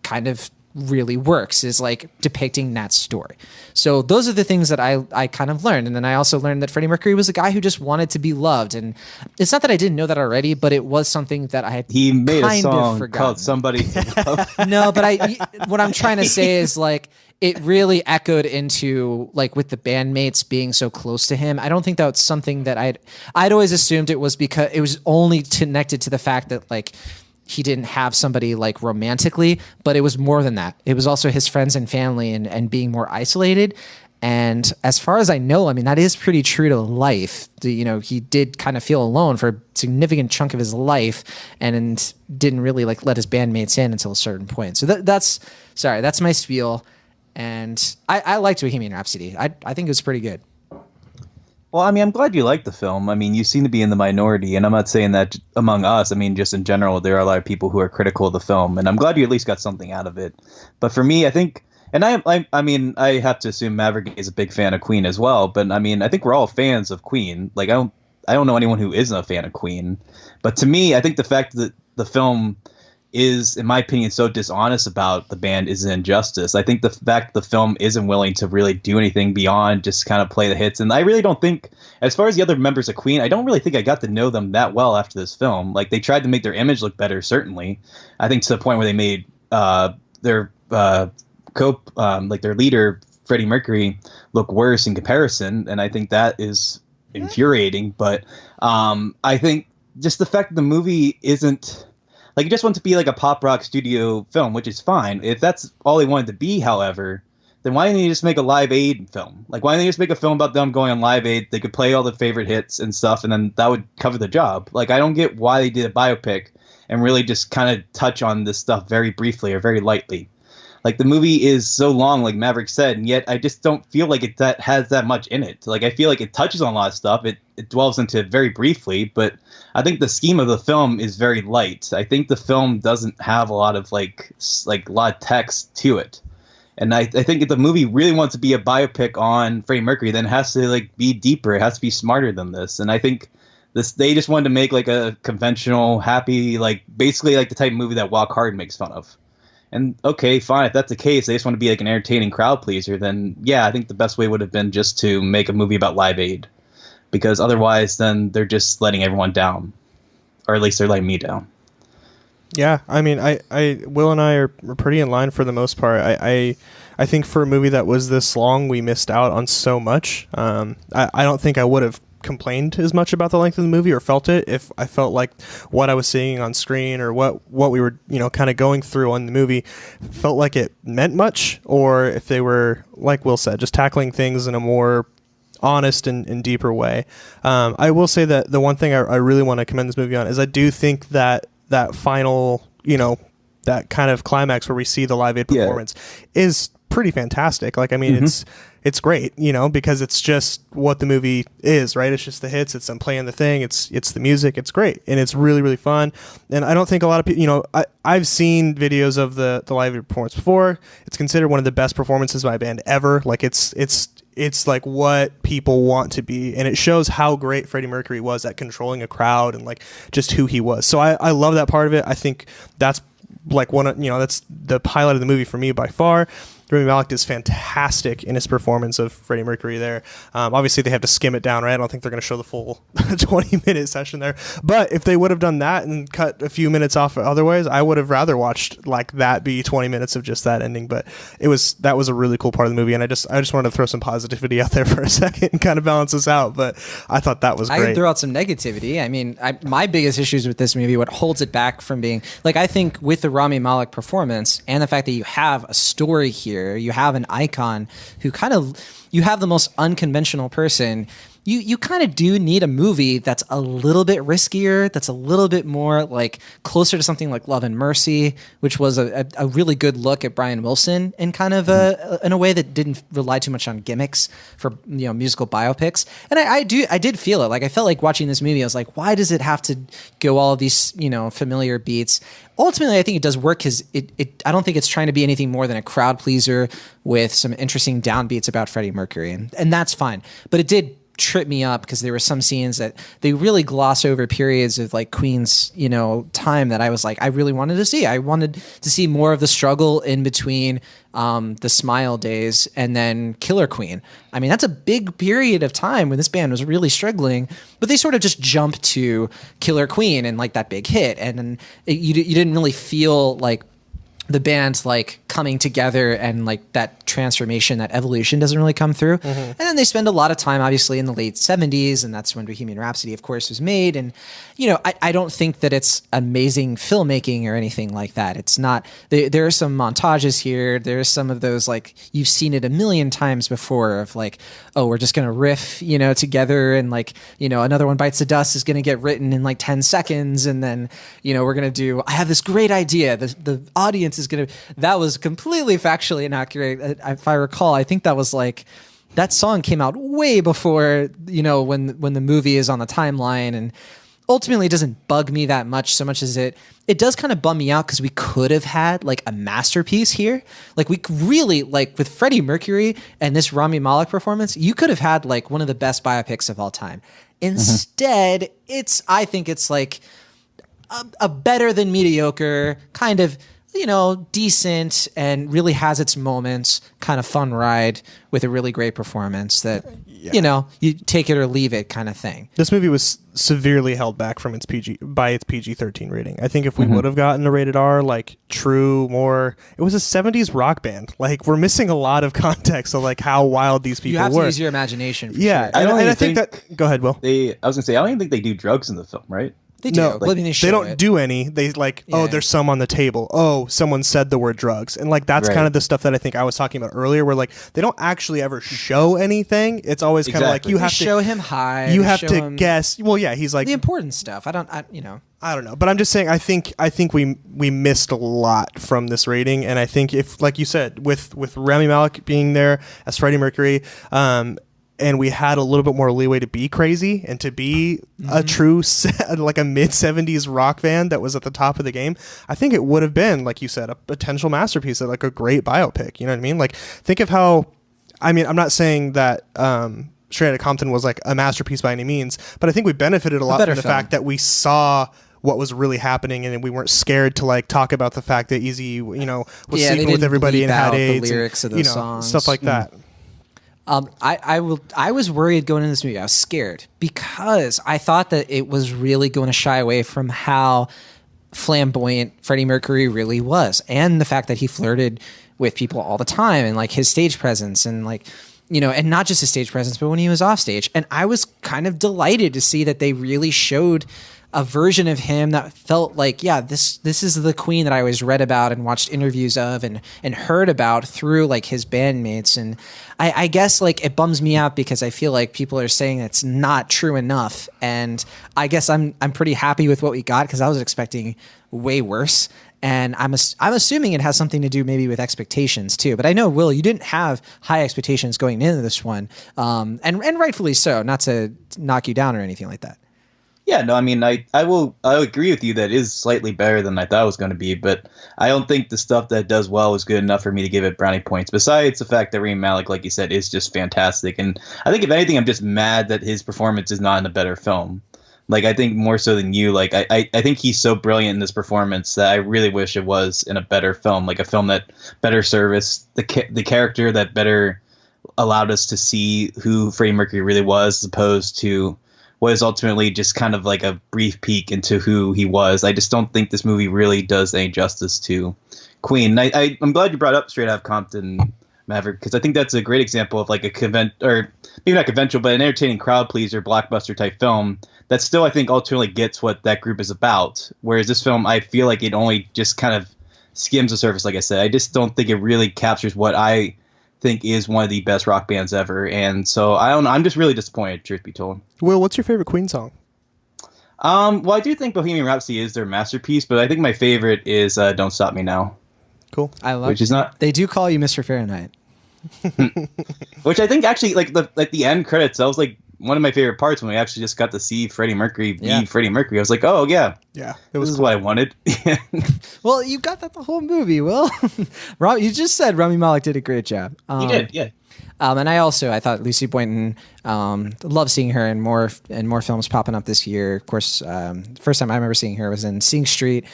kind of really works, is like depicting that story. So those are the things that I kind of learned. And then I also learned that Freddie Mercury was a guy who just wanted to be loved. And it's not that I didn't know that already, but it was something that I had He made a song called Somebody to Love. No, but what I'm trying to say is like, it really echoed into like with the bandmates being so close to him. I don't think that's something that I'd always assumed it was because it was only connected to the fact that like he didn't have somebody like romantically, but it was more than that. It was also his friends and family and being more isolated. And as far as I know, I mean, that is pretty true to life. He did kind of feel alone for a significant chunk of his life and didn't really like let his bandmates in until a certain point. So that's my spiel. And I liked Bohemian Rhapsody. I think it was pretty good. Well, I mean, I'm glad you liked the film. I mean, you seem to be in the minority, and I'm not saying that among us. I mean, just in general, there are a lot of people who are critical of the film, and I'm glad you at least got something out of it. But for me, I think, and I mean, I have to assume Maverick is a big fan of Queen as well. But I mean, I think we're all fans of Queen. Like, I don't know anyone who isn't a fan of Queen. But to me, I think the fact that the film is, in my opinion, so dishonest about the band is an injustice. I think the fact the film isn't willing to really do anything beyond just kind of play the hits. And I really don't think, as far as the other members of Queen, I don't really think I got to know them that well after this film. Like, they tried to make their image look better, certainly. I think to the point where they made their leader, Freddie Mercury, look worse in comparison. And I think that is infuriating. But I think just the fact that the movie isn't like, it just wants to be like a pop rock studio film, which is fine. If that's all they wanted to be, however, then why didn't they just make a Live Aid film? Like, why didn't they just make a film about them going on Live Aid? They could play all the favorite hits and stuff, and then that would cover the job. Like, I don't get why they did a biopic and really just kind of touch on this stuff very briefly or very lightly. Like, the movie is so long, like Maverick said, and yet I just don't feel like it that has that much in it. Like, I feel like it touches on a lot of stuff. It dwells into it very briefly, but I think the scheme of the film is very light. I think the film doesn't have a lot of like a lot of text to it. And I think if the movie really wants to be a biopic on Freddie Mercury, then it has to like be deeper. It has to be smarter than this. And I think they just wanted to make like a conventional, happy, like basically like the type of movie that Walk Hard makes fun of. And okay, fine, if that's the case, they just want to be like an entertaining crowd pleaser, then yeah, I think the best way would have been just to make a movie about Live Aid. Because otherwise, then they're just letting everyone down. Or at least they're letting me down. Yeah, I mean, Will and I are pretty in line for the most part. I think for a movie that was this long, we missed out on so much. I don't think I would have complained as much about the length of the movie or felt it if I felt like what I was seeing on screen or what we were, kind of going through on the movie felt like it meant much, or if they were, like Will said, just tackling things in a more honest and deeper way. I will say that the one thing I really want to commend this movie on is I do think that final, that kind of climax where we see the Live Aid performance is pretty fantastic. Like, I mean, it's great, because it's just what the movie is, right? It's just the hits. It's them playing the thing. It's the music. It's great. And it's really, really fun. And I don't think a lot of people, I've seen videos of the Live Aid performance before. It's considered one of the best performances by a band ever. Like, it's like what people want to be, and it shows how great Freddie Mercury was at controlling a crowd and like just who he was. So I love that part of it. I think that's like that's the highlight of the movie for me by far. Rami Malek is fantastic in his performance of Freddie Mercury there. Obviously, they have to skim it down, right? I don't think they're going to show the full 20-minute session there. But if they would have done that and cut a few minutes off otherwise, I would have rather watched like that be 20 minutes of just that ending. But that was a really cool part of the movie, and I just wanted to throw some positivity out there for a second and kind of balance this out. But I thought that was great. I could throw out some negativity. I mean, my biggest issues with this movie, what holds it back from being like, I think with the Rami Malek performance and the fact that you have a story here, you have an icon who you have the most unconventional person. You kind of do need a movie that's a little bit riskier, that's a little bit more like closer to something like Love and Mercy, which was a really good look at Brian Wilson in kind of in a way that didn't rely too much on gimmicks for musical biopics. And I did feel it. Like, I felt like watching this movie, I was like, why does it have to go all of these familiar beats? Ultimately, I think it does work because I don't think it's trying to be anything more than a crowd pleaser with some interesting downbeats about Freddie Mercury, and that's fine. But it did trip me up because there were some scenes that they really gloss over periods of like Queen's time that I was like, I really wanted to see. I wanted to see more of the struggle in between the Smile days and then Killer Queen. I mean, that's a big period of time when this band was really struggling, but they sort of just jumped to Killer Queen and like that big hit, and then you didn't really feel like the band's like coming together, and like that transformation, that evolution doesn't really come through. And then they spend a lot of time obviously in the late 70s, and that's when Bohemian Rhapsody of course was made. And I don't think that it's amazing filmmaking or anything like that. It's not. There are some montages here. There's some of those like you've seen it a million times before of like, oh, we're just gonna riff together, and like Another One Bites the Dust is gonna get written in like 10 seconds, and then we're gonna do, I have this great idea, the audience is gonna, that was completely factually inaccurate. If I recall, I think that was like, that song came out way before when the movie is on the timeline, and ultimately it doesn't bug me that much, so much as it does kind of bum me out because we could have had like a masterpiece here. Like, we really, like with Freddie Mercury and this Rami Malek performance, you could have had like one of the best biopics of all time. Instead, I think it's like a better than mediocre, kind of decent and really has its moments, kind of fun ride with a really great performance that, you take it or leave it kind of thing. This movie was severely held back from its PG-13 rating. I think if we would have gotten a rated R, like true, more, it was a 70s rock band. Like, we're missing a lot of context of like how wild these people were. You have to use your imagination. For yeah. sure. I think that, go ahead, Will. I was gonna say, I don't even think they do drugs in the film, right? They do. No, they don't do any. They there's some on the table. Oh, someone said the word drugs. And like that's kind of the stuff that I think I was talking about earlier, where like they don't actually ever show anything. It's always kind of like you have to show him high. You have to guess. Well, yeah, he's like the important stuff. I don't know. But I'm just saying I think we missed a lot from this rating, and I think if, like you said, with Rami Malek being there as Freddie Mercury, and we had a little bit more leeway to be crazy and to be a true like a mid-70s rock band that was at the top of the game, I think it would have been, like you said, a potential masterpiece, like a great biopic. You know what I mean? Like, think of how, I'm not saying that Straight Outta Compton was like a masterpiece by any means, but I think we benefited a lot from the fact that we saw what was really happening, and we weren't scared to like talk about the fact that Easy, was sleeping with everybody and had AIDS, the lyrics and, of those songs, stuff like that. I was worried going into this movie. I was scared because I thought that it was really going to shy away from how flamboyant Freddie Mercury really was, and the fact that he flirted with people all the time, and like his stage presence, and like, and not just his stage presence, but when he was off stage. And I was kind of delighted to see that they really showed a version of him that felt like, yeah, this is the Queen that I always read about and watched interviews of and heard about through like his bandmates. And I guess like it bums me out because I feel like people are saying it's not true enough. And I guess I'm pretty happy with what we got, because I was expecting way worse. And I'm assuming it has something to do maybe with expectations too. But I know, Will, you didn't have high expectations going into this one, and rightfully so. Not to knock you down or anything like that. Yeah, no, I mean, I agree with you that it is slightly better than I thought it was going to be, but I don't think the stuff that it does well is good enough for me to give it brownie points. Besides the fact that Rami Malek, like you said, is just fantastic. And I think if anything, I'm just mad that his performance is not in a better film. Like, I think more so than you, like, I think he's so brilliant in this performance that I really wish it was in a better film, like a film that better serviced the character, that better allowed us to see who Freddie Mercury really was, as opposed to what is ultimately just kind of like a brief peek into who he was. I just don't think this movie really does any justice to Queen. I'm glad you brought up Straight Outta Compton, Maverick, because I think that's a great example of like or maybe not conventional, but an entertaining crowd pleaser, blockbuster type film that still, I think, ultimately gets what that group is about. Whereas this film, I feel like it only just kind of skims the surface. Like I said, I just don't think it really captures what I think is one of the best rock bands ever. And so I'm just really disappointed, truth be told. Will, what's your favorite Queen song? Well, I do think Bohemian Rhapsody is their masterpiece, but I think my favorite is Don't Stop Me Now. Cool. I love which is not. They do call you Mr. Fahrenheit. Which I think actually, like the end credits, that was like one of my favorite parts when we actually just got to see Freddie Mercury be Freddie Mercury. I was like, oh yeah, this is what I wanted. Well, you got that the whole movie, Will. You just said Rami Malek did a great job. He did, yeah. And I thought Lucy Boynton, love seeing her in more films popping up this year. Of course, first time I remember seeing her was in Sing Street.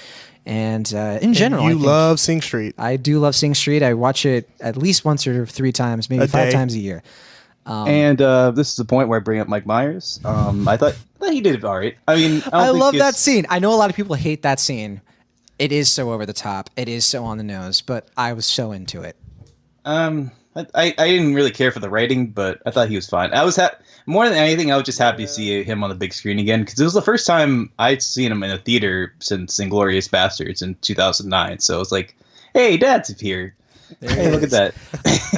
And in general, you love Sing Street. I do love Sing Street. I watch it at least once or three times, maybe 5 times a year. And this is the point where I bring up Mike Myers. I thought he did it all right. I mean, I love that scene. I know a lot of people hate that scene. It is so over the top. It is so on the nose, but I was so into it. I didn't really care for the writing, but I thought he was fine. I was more than anything, I was just happy to see him on the big screen again, because it was the first time I'd seen him in a theater since Inglourious Basterds in 2009. So I was like, hey, Dad's here. Hey, look at that.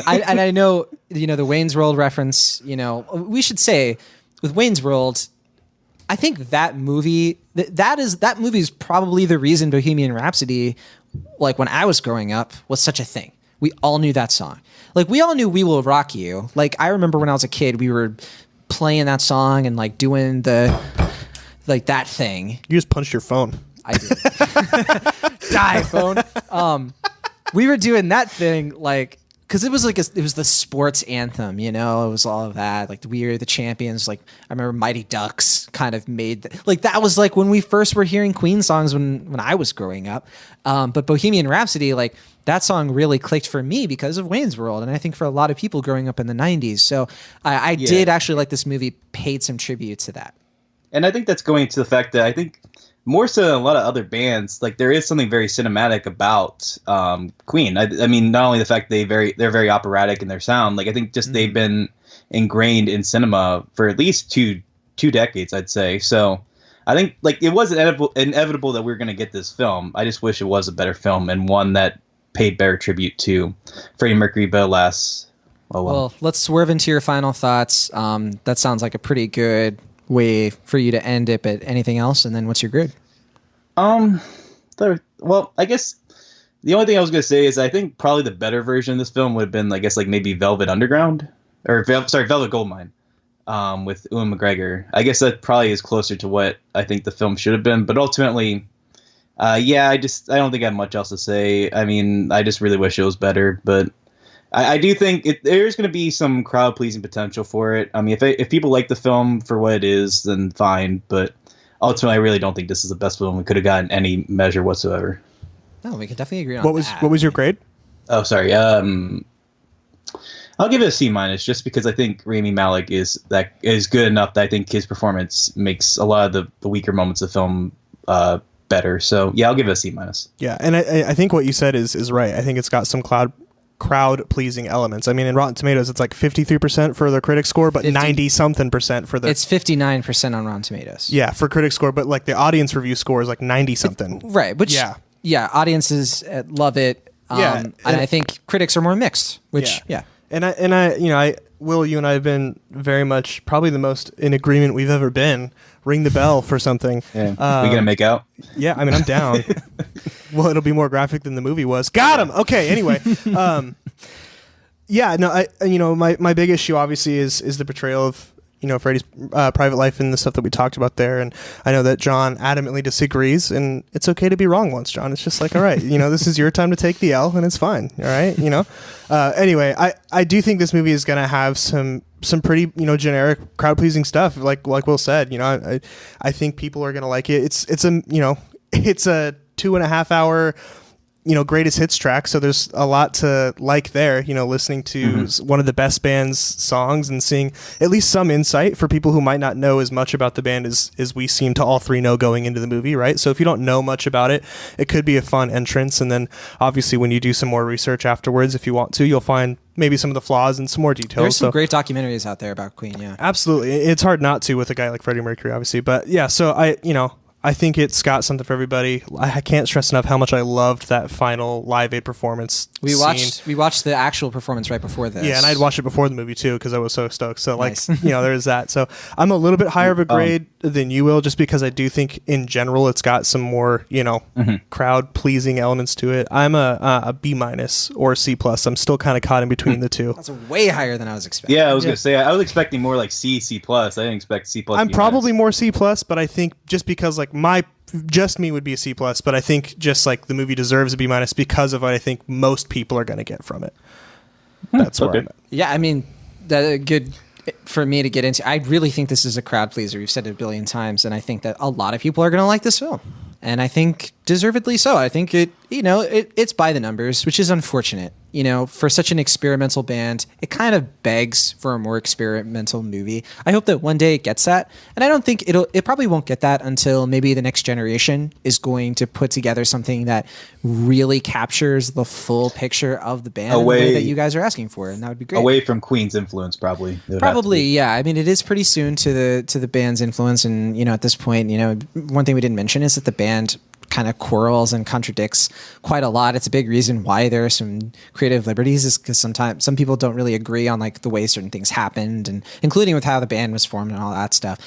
I know, the Wayne's World reference, we should say with Wayne's World, I think that movie, that movie is probably the reason Bohemian Rhapsody, like when I was growing up, was such a thing. We all knew that song. Like, we all knew We Will Rock You. Like, I remember when I was a kid, we were playing that song and like doing that thing. You just punched your phone. I did. Die, phone. We were doing that thing like because it was like it was the sports anthem, you know, it was all of that, like we are the champions. Like I remember Mighty Ducks kind of made like that was like when we first were hearing Queen songs when I was growing up. But Bohemian Rhapsody, like that song really clicked for me because of Wayne's World, and I think for a lot of people growing up in the '90s. So I did actually like this movie paid some tribute to that. And I think that's going to the fact that I think more so than a lot of other bands, like there is something very cinematic about Queen. I mean, not only the fact they're very operatic in their sound, like I think just they've been ingrained in cinema for at least two decades, I'd say. So I think like it was inevitable that we were going to get this film. I just wish it was a better film and one that paid better tribute to Freddie Mercury, but alas, oh well. Well, let's swerve into your final thoughts. That sounds like a pretty good way for you to end it, but anything else? And then what's your grid? Well, I guess the only thing I was going to say is I think probably the better version of this film would have been, I guess, like maybe Velvet Underground Velvet Goldmine, with Ewan McGregor. I guess that probably is closer to what I think the film should have been, but ultimately, I don't think I have much else to say. I mean, I just really wish it was better, but I do think there's going to be some crowd pleasing potential for it. I mean, if people like the film for what it is, then fine. But ultimately, I really don't think this is the best film we could have gotten any measure whatsoever. No, we can definitely agree on that. What was your grade? Oh, sorry. I'll give it a C minus just because I think Rami Malek is good enough that I think his performance makes a lot of the weaker moments of the film better. So yeah, I'll give it a C minus. Yeah, and I think what you said is right. I think it's got some crowd pleasing elements. I mean, in Rotten Tomatoes, it's like 53% for the critic score, but 90 something percent for the. It's 59% on Rotten Tomatoes. Yeah, for critic score, but like the audience review score is like 90 something. Right. Which yeah, audiences love it. And I think critics are more mixed. Which And I Will, you and I have been very much probably the most in agreement we've ever been. Ring the bell for something. Yeah. We gonna make out? Yeah, I mean, I'm down. Well, it'll be more graphic than the movie was. Got him. Okay. Anyway, my big issue obviously is the portrayal of Freddie's private life and the stuff that we talked about there. And I know that John adamantly disagrees, and it's okay to be wrong once, John. It's just like, all right, this is your time to take the L, and it's fine. All right, Anyway, I do think this movie is gonna have some pretty generic crowd pleasing stuff, like Will said. I think people are gonna like it. It's a 2.5 hour greatest hits track, so there's a lot to like there. Listening to one of the best band's songs and seeing at least some insight for people who might not know as much about the band as we seem to all three know going into the movie, right? So if you don't know much about it, it could be a fun entrance, and then obviously when you do some more research afterwards, if you want to, you'll find maybe some of the flaws and some more details. There's some great documentaries out there about Queen. Yeah, absolutely. It's hard not to with a guy like Freddie Mercury, obviously, but yeah. So I think it's got something for everybody. I can't stress enough how much I loved that final Live Aid performance. We watched the actual performance right before this. Yeah, and I'd watched it before the movie too because I was so stoked. So nice. There's that. So I'm a little bit higher of a grade than you will, just because I do think in general it's got some more crowd pleasing elements to it. I'm a B minus or C plus. I'm still kind of caught in between the two. That's way higher than I was expecting. Yeah, I was gonna say I was expecting more like C plus. I didn't expect C plus. I'm probably more C plus, but I think just because like just me would be a C plus, but I think just like the movie deserves a B minus because of what I think most people are going to get from it. That's where I'm at. Yeah, I mean, good for me to get into. I really think this is a crowd pleaser. We've said it a billion times, and I think that a lot of people are going to like this film, and I think deservedly so. I think it's by the numbers, which is unfortunate. For such an experimental band, it kind of begs for a more experimental movie. I hope that one day it gets that. And I don't think it probably won't get that until maybe the next generation is going to put together something that really captures the full picture of the band in the way that you guys are asking for. And that would be great. Away from Queen's influence, probably. Probably, yeah. I mean, it is pretty soon to the band's influence. And, at this point, one thing we didn't mention is that the band kind of quarrels and contradicts quite a lot. It's a big reason why there are some creative liberties, is because sometimes some people don't really agree on like the way certain things happened, and including with how the band was formed and all that stuff.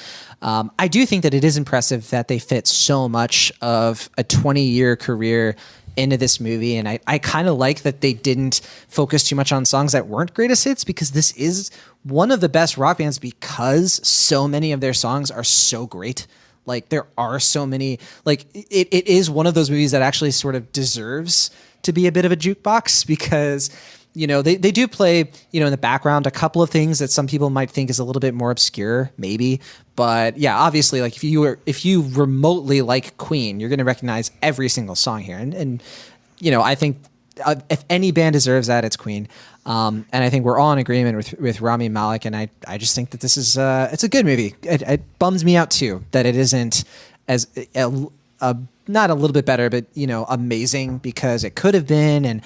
I do think that it is impressive that they fit so much of a 20-year career into this movie, and I kind of like that they didn't focus too much on songs that weren't greatest hits, because this is one of the best rock bands because so many of their songs are so great. Like there are so many, like it is one of those movies that actually sort of deserves to be a bit of a jukebox, because they do play, in the background, a couple of things that some people might think is a little bit more obscure, maybe. But yeah, obviously, like if you remotely like Queen, you're going to recognize every single song here. And I think if any band deserves that, it's Queen. And I think we're all in agreement with Rami Malek. And I just think that this is it's a good movie. It bums me out too that it isn't as not a little bit better, but amazing, because it could have been. And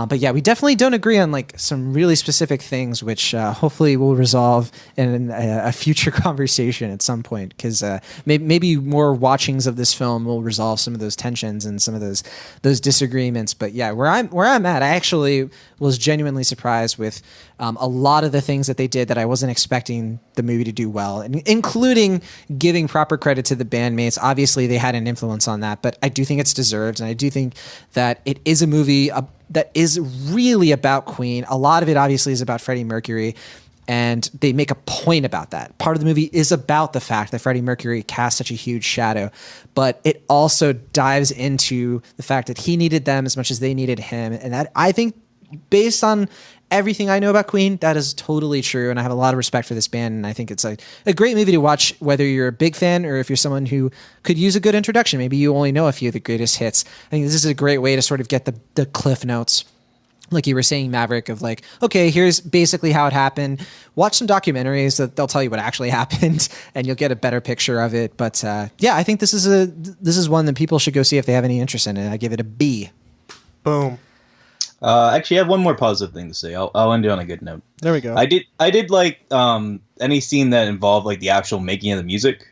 but yeah, we definitely don't agree on like some really specific things, which hopefully we'll resolve in a future conversation at some point, because maybe more watchings of this film will resolve some of those tensions and some of those disagreements. But yeah, where I'm at, I actually was genuinely surprised with a lot of the things that they did that I wasn't expecting the movie to do well, and including giving proper credit to the bandmates. Obviously, they had an influence on that, but I do think it's deserved, and I do think that it is a movie that is really about Queen. A lot of it obviously is about Freddie Mercury, and they make a point about that. Part of the movie is about the fact that Freddie Mercury cast such a huge shadow, but it also dives into the fact that he needed them as much as they needed him. And that, I think, based on everything I know about Queen, that is totally true. And I have a lot of respect for this band. And I think it's a great movie to watch, whether you're a big fan or if you're someone who could use a good introduction. Maybe you only know a few of the greatest hits. I think this is a great way to sort of get the cliff notes, like you were saying, Maverick, of like, okay, here's basically how it happened. Watch some documentaries that they'll tell you what actually happened, and you'll get a better picture of it. But yeah, I think this is one that people should go see if they have any interest in it. I give it a B. Boom. Actually, I have one more positive thing to say. I'll end it on a good note. There we go. I did like any scene that involved like the actual making of the music.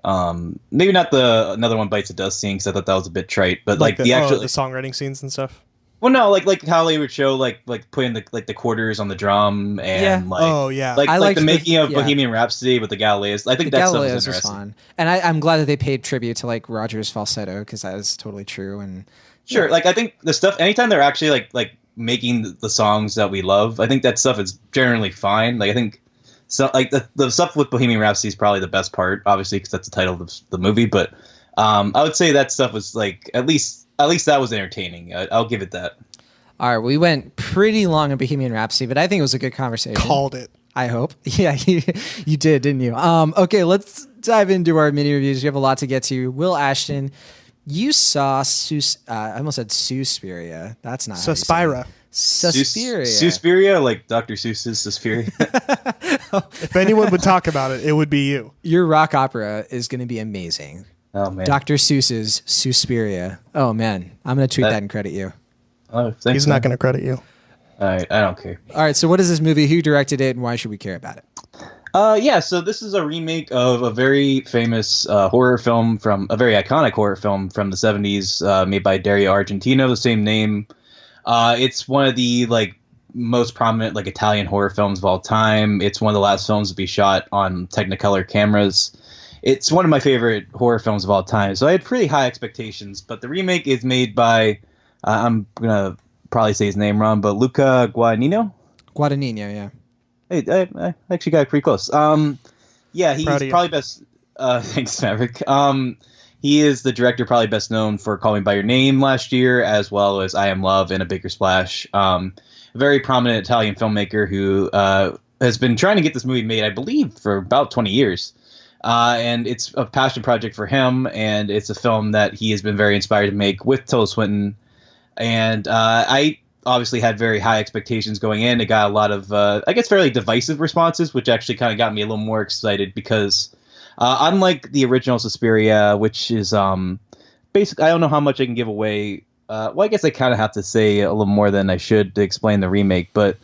Maybe not the Another One Bites the Dust scene, because I thought that was a bit trite. But like the actual the songwriting scenes and stuff. Well, no, like how they would show like putting the quarters on the drum and like the making of Bohemian Rhapsody with the Galileos. I think that stuff was interesting. Fun, and I'm glad that they paid tribute to like Roger's falsetto, because that is totally true. And sure, like I think the stuff anytime they're actually like making the songs that we love, I think that stuff is generally fine. Like I think so, like the stuff with Bohemian Rhapsody is probably the best part, obviously, because that's the title of the movie. But I would say that stuff was like at least that was entertaining. I'll give it that. All right, we went pretty long on Bohemian Rhapsody, but I think it was a good conversation. Called it. I hope. Yeah, you did, didn't you? Okay, let's dive into our mini reviews. We have a lot to get to. Will Ashton, you saw I almost said Suspiria. That's not Suspiria. Suspiria. Suspiria, like Dr. Seuss's Suspiria. If anyone would talk about it, it would be you. Your rock opera is going to be amazing. Oh man, Dr. Seuss's Suspiria. Oh man, I'm going to tweet that and credit you. Oh, he's not going to credit you. All right, I don't care. All right, so what is this movie? Who directed it, and why should we care about it? Yeah, so this is a remake of a very famous horror film a very iconic horror film from the 70s, made by Dario Argentino, the same name. It's one of the like most prominent like Italian horror films of all time. It's one of the last films to be shot on Technicolor cameras. It's one of my favorite horror films of all time, so I had pretty high expectations. But the remake is made by, I'm going to probably say his name wrong, but Luca Guadagnino? Guadagnino, yeah. Hey, I actually got pretty close. Yeah, he's probably best... thanks, Maverick. He is the director probably best known for Call Me By Your Name last year, as well as I Am Love and A Bigger Splash. A very prominent Italian filmmaker who has been trying to get this movie made, I believe, for about 20 years. And it's a passion project for him, and it's a film that he has been very inspired to make with Tilda Swinton. And I obviously had very high expectations going in. It got a lot of, I guess, fairly divisive responses, which actually kind of got me a little more excited because unlike the original Suspiria, which is basically, I don't know how much I can give away. Well, I guess I kind of have to say a little more than I should to explain the remake, but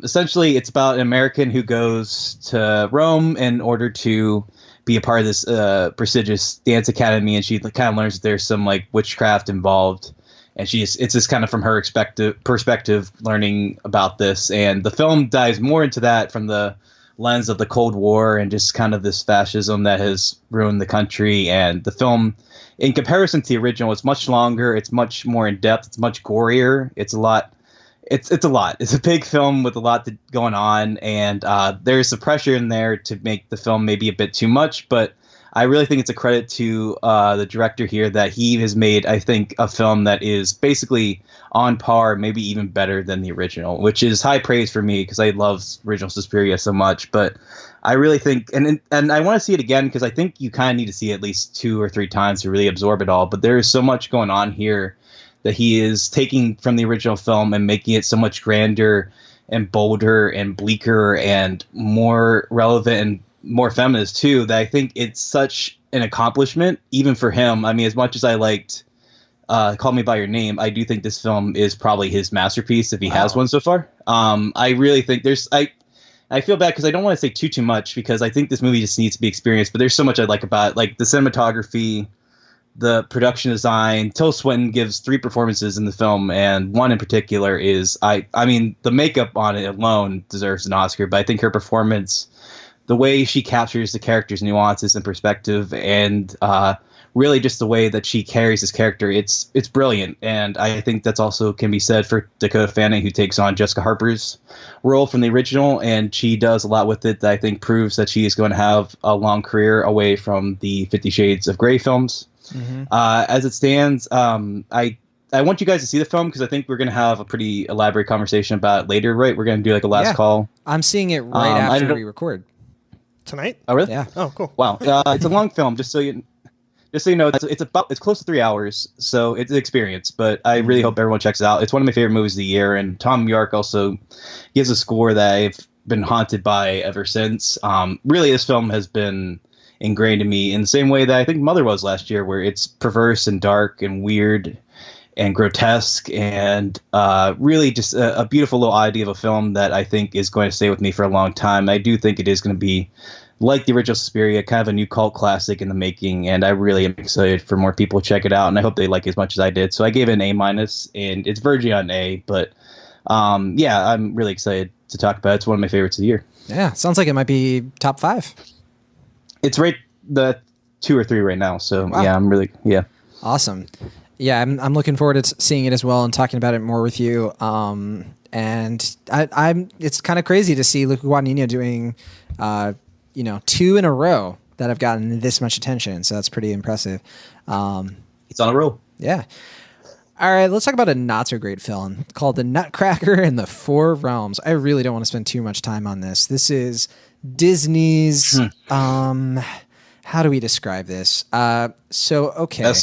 essentially it's about an American who goes to Rome in order to be a part of this prestigious dance academy, and she kind of learns that there's some like witchcraft involved, and it's just kind of from her perspective learning about this, and the film dives more into that from the lens of the Cold War and just kind of this fascism that has ruined the country. And the film, in comparison to the original, it's much longer, it's much more in depth, it's much gorier, it's a lot. It's a lot. It's a big film with a lot going on, and there's the pressure in there to make the film maybe a bit too much. But I really think it's a credit to the director here that he has made, I think, a film that is basically on par, maybe even better than the original, which is high praise for me because I love original Suspiria so much. But I really think, and I want to see it again because I think you kind of need to see it at least 2 or 3 times to really absorb it all. But there is so much going on here that he is taking from the original film and making it so much grander and bolder and bleaker and more relevant and more feminist too, that I think it's such an accomplishment even for him. I mean, as much as I liked Call Me by Your Name, I do think this film is probably his masterpiece if he has one so far. I really think I feel bad because I don't want to say too much because I think this movie just needs to be experienced, but there's so much I like about it, like the cinematography, the production design. Tilda Swinton gives 3 performances in the film, and one in particular is I mean the makeup on it alone deserves an Oscar, but I think her performance, the way she captures the character's nuances and perspective, and really just the way that she carries this character, it's brilliant. And I think that's also can be said for Dakota Fanning, who takes on Jessica Harper's role from the original, and she does a lot with it that I think proves that she is going to have a long career away from the 50 Shades of Grey films. Mm-hmm. As it stands, I want you guys to see the film because I think we're going to have a pretty elaborate conversation about it later, right? We're going to do like a last call. I'm seeing it right after we record. Tonight? Oh, really? Yeah. Oh, cool. Wow. It's a long film, just so you know, it's close to 3 hours, so it's an experience. But I really hope everyone checks it out. It's one of my favorite movies of the year, and Tom York also gives a score that I've been haunted by ever since. Really, this film has been ingrained in me in the same way that I think Mother was last year, where it's perverse and dark and weird and grotesque, and really just a beautiful little idea of a film that I think is going to stay with me for a long time. I do think it is going to be, like the original Suspiria, kind of a new cult classic in the making, and I really am excited for more people to check it out, and I hope they like it as much as I did. So I gave it an A-, and it's verging on A, but yeah, I'm really excited to talk about it. It's one of my favorites of the year. Yeah, sounds like it might be top 5. It's right the 2 or 3 right now, so wow. Yeah, I'm really, yeah. Awesome. Yeah, I'm looking forward to seeing it as well and talking about it more with you. And it's kind of crazy to see Luca Guadagnino doing 2 in a row that have gotten this much attention. So that's pretty impressive. It's on a roll. Yeah. All right, let's talk about a not so great film called The Nutcracker and the Four Realms. I really don't want to spend too much time on this. This is Disney's, how do we describe this? Okay.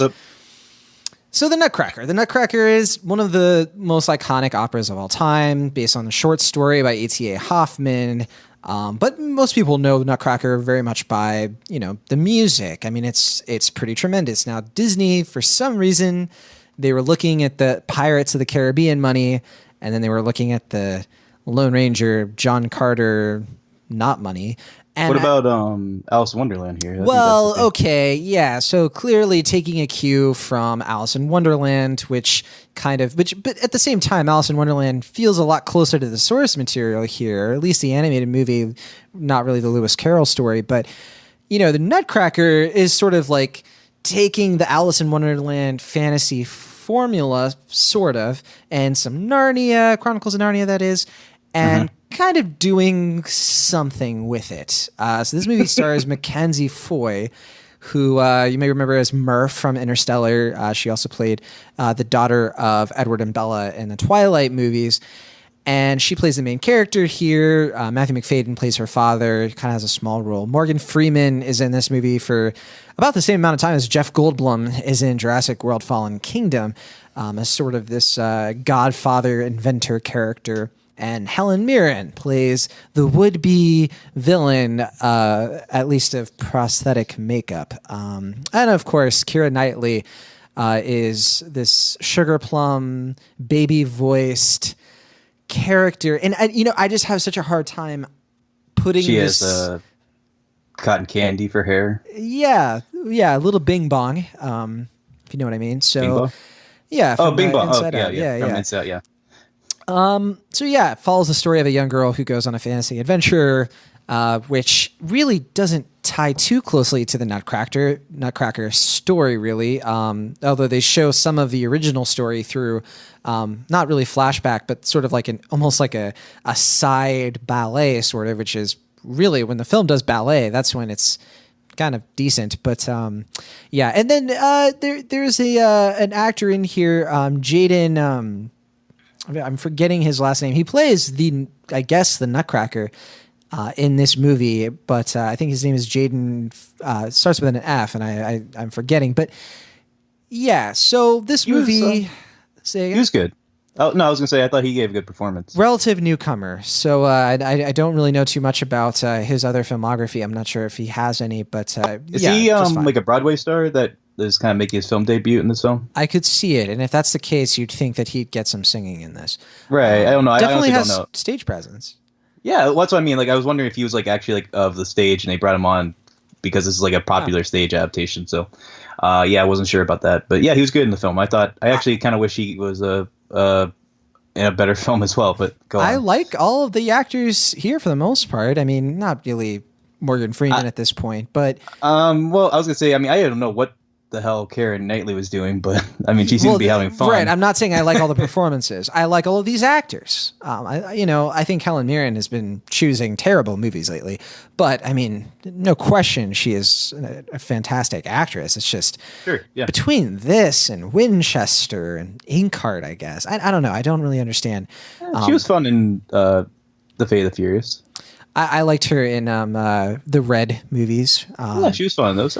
So The Nutcracker. The Nutcracker is one of the most iconic operas of all time, based on the short story by A.T.A. Hoffman. But most people know Nutcracker very much by, the music. I mean, it's pretty tremendous. Now, Disney, for some reason, they were looking at the Pirates of the Caribbean money, and then they were looking at the Lone Ranger, John Carter, not money. And what about Alice in Wonderland here? Well, okay, yeah. So clearly taking a cue from Alice in Wonderland, but at the same time, Alice in Wonderland feels a lot closer to the source material here, at least the animated movie, not really the Lewis Carroll story. But, the Nutcracker is sort of like taking the Alice in Wonderland fantasy formula, sort of, and some Narnia, Chronicles of Narnia, that is, and kind of doing something with it. So this movie stars Mackenzie Foy, who you may remember as Murph from Interstellar. She also played the daughter of Edward and Bella in the Twilight movies. And she plays the main character here. Matthew McFadden plays her father, kind of has a small role. Morgan Freeman is in this movie for about the same amount of time as Jeff Goldblum is in Jurassic World Fallen Kingdom, as sort of this godfather inventor character. And Helen Mirren plays the would-be villain, at least of prosthetic makeup. And of course, Keira Knightley is this sugar plum, baby-voiced character. And, I just have such a hard time putting this... She has cotton candy for hair. Yeah, a little bing bong, if you know what I mean. So, bing bong? Yeah. Bing bong. Inside Out. Out. Yeah. From Inside, yeah. It follows the story of a young girl who goes on a fantasy adventure, which really doesn't tie too closely to the Nutcracker story, really. Although they show some of the original story through, not really flashback, but sort of like almost like a side ballet, sort of, which is really when the film does ballet, that's when it's kind of decent, but yeah. And then there's an actor in here, Jaden. I'm forgetting his last name. He plays the Nutcracker in this movie, but I think his name is Jaden. Starts with an F, and I'm forgetting. But yeah, so this movie, he was good. Oh no, I was gonna say I thought he gave a good performance. Relative newcomer, so I don't really know too much about his other filmography. I'm not sure if he has any, but is he like a Broadway star that is kind of making his film debut in this film? I could see it, and if that's the case, you'd think that he'd get some singing in this. Right, I don't know. Definitely I has don't know. Stage presence. Yeah, that's what I mean. Like I was wondering if he was like actually like of the stage, and they brought him on because this is like a popular stage adaptation. So, yeah, I wasn't sure about that, but yeah, he was good in the film. I actually kind of wish he was in a better film as well. But go on. I like all of the actors here for the most part. I mean, not really Morgan Freeman at this point, but well, I was gonna say, I mean, I don't know what the hell Karen Knightley was doing, but I mean, she seemed to be having fun. Right. I'm not saying I like all the performances. I like all of these actors. I think Helen Mirren has been choosing terrible movies lately, but I mean, no question, she is a fantastic actress. It's just between this and Winchester and Inkheart, I guess. I don't know. I don't really understand. She was fun in The Fate of the Furious. I liked her in the Red movies. Yeah, she was fun in those.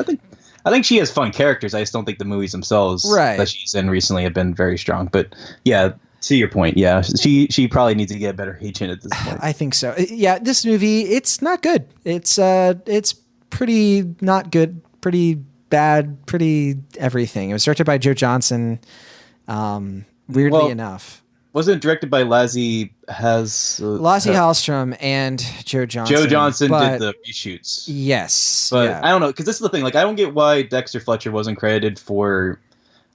I think she has fun characters. I just don't think the movies themselves that she's in recently have been very strong. But yeah, to your point, yeah, she probably needs to get a better agent at this point. I think so. Yeah, this movie, it's not good. It's pretty not good, pretty bad, pretty everything. It was directed by Joe Johnson. Weirdly enough. Wasn't it directed by Lasse Hallström and Joe Johnson? Joe Johnson did the reshoots. Yes. But I don't know, because this is the thing. Like, I don't get why Dexter Fletcher wasn't credited for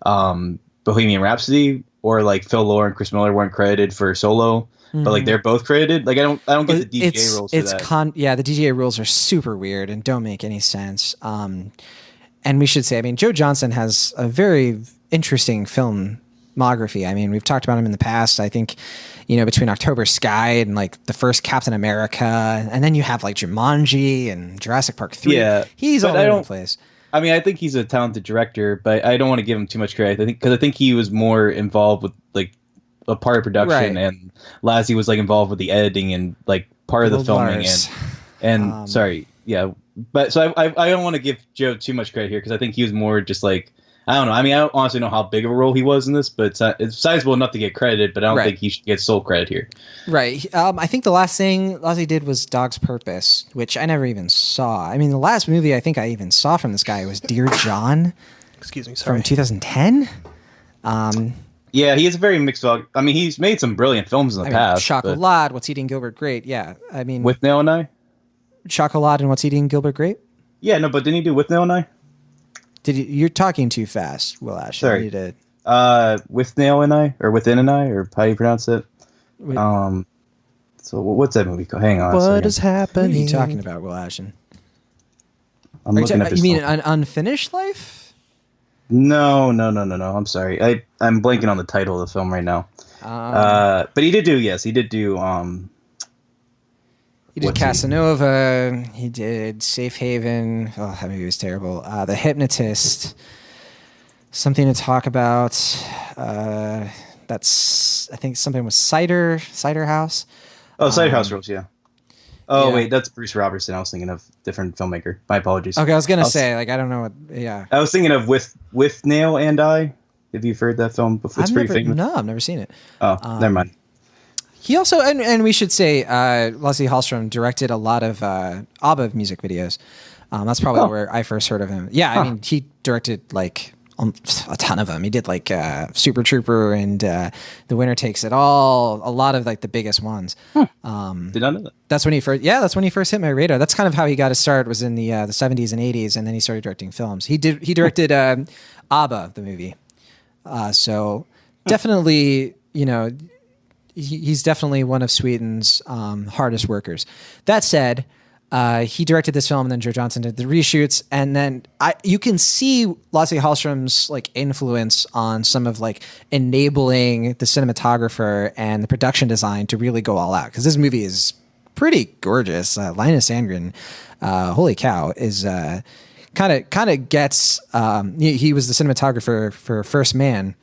Bohemian Rhapsody, or like Phil Lord and Chris Miller weren't credited for Solo, but like they're both credited. Like, I don't get the DGA rules for that. Yeah, the DGA rules are super weird and don't make any sense. And we should say, I mean, Joe Johnson has a very interesting filmography. I mean, we've talked about him in the past. I think, between October Sky and like the first Captain America, and then you have like Jumanji and Jurassic Park 3. Yeah, he's all over the place. I mean, I think he's a talented director, but I don't want to give him too much credit. I think he was more involved with like a part of production, and Lasse was like involved with the editing and like part of the filming. And sorry, yeah, but so I don't want to give Joe too much credit here, because I think he was more just like, I don't know. I mean, I don't honestly know how big of a role he was in this, but it's sizable enough to get credited, but I don't think he should get sole credit here. Right. I think the last thing Lasse did was Dog's Purpose, which I never even saw. I mean, the last movie I think I even saw from this guy was Dear John. Excuse me, sorry. From 2010. Yeah, he has a very mixed bag. I mean, he's made some brilliant films in the past. Chocolat, What's Eating Gilbert Grape. Yeah, I mean... With Nail and I? Chocolat and What's Eating Gilbert Grape? Yeah, no, but didn't he do With Nail and I? You're talking too fast, Will Ash. Sorry. With Nail and I, or Within an I, or how do you pronounce it? So what's that movie called? Hang on. What is happening? What are you talking about, Will Ashton? I'm looking at this. You mean an Unfinished Life? No. I'm sorry. I'm blanking on the title of the film right now. But he did do. He did Casanova. He did Safe Haven. Oh, that movie was terrible. The Hypnotist. Something to Talk About. That's, I think, something with Cider House. Oh, Cider House Rules, yeah. Oh, yeah. Wait, that's Bruce Robertson. I was thinking of different filmmaker. My apologies. Okay, I was gonna say, like, I don't know what. Yeah. I was thinking of With Nail and I. Have you heard that film before? It's pretty famous. No, I've never seen it. Oh, never mind. He also, and we should say, Lasse Hallström directed a lot of ABBA music videos. That's probably where I first heard of him. Yeah, I mean, he directed like a ton of them. He did like Super Trooper and The Winner Takes It All. A lot of like the biggest ones. Did not know that. That's when he first hit my radar. That's kind of how he got his start. Was in the 70s and 80s, and then he started directing films. He directed ABBA the movie. So definitely, he's definitely one of Sweden's hardest workers. That said, he directed this film, and then Joe Johnson did the reshoots, and then you can see Lasse Hallström's like influence on some of like enabling the cinematographer and the production design to really go all out, because this movie is pretty gorgeous. Linus Sandgren, holy cow, is of gets. He was the cinematographer for First Man,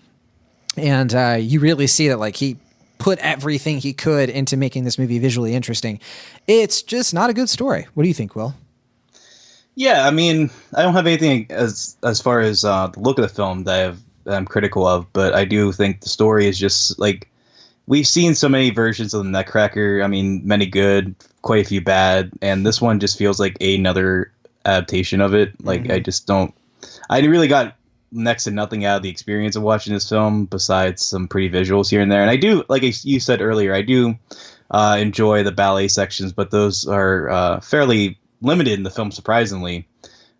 and you really see that like he put everything he could into making this movie visually interesting. It's just not a good story. What do you think, Will? Yeah, I mean, I don't have anything as far as the look of the film that I'm critical of, but I do think the story is just like, we've seen so many versions of the Nutcracker. I mean, many good, quite a few bad, and this one just feels like another adaptation of it. Like, I really got next to nothing out of the experience of watching this film besides some pretty visuals here and there. And I do, like you said earlier, I do enjoy the ballet sections, but those are fairly limited in the film, surprisingly,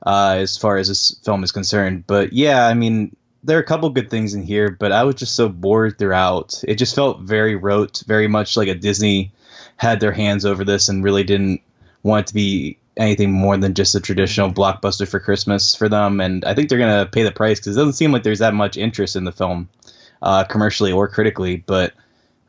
as far as this film is concerned. But yeah, I mean, there are a couple good things in here, but I was just so bored throughout. It just felt very rote, very much like a Disney had their hands over this and really didn't want it to be anything more than just a traditional blockbuster for Christmas for them. And I think they're going to pay the price because it doesn't seem like there's that much interest in the film, commercially or critically. But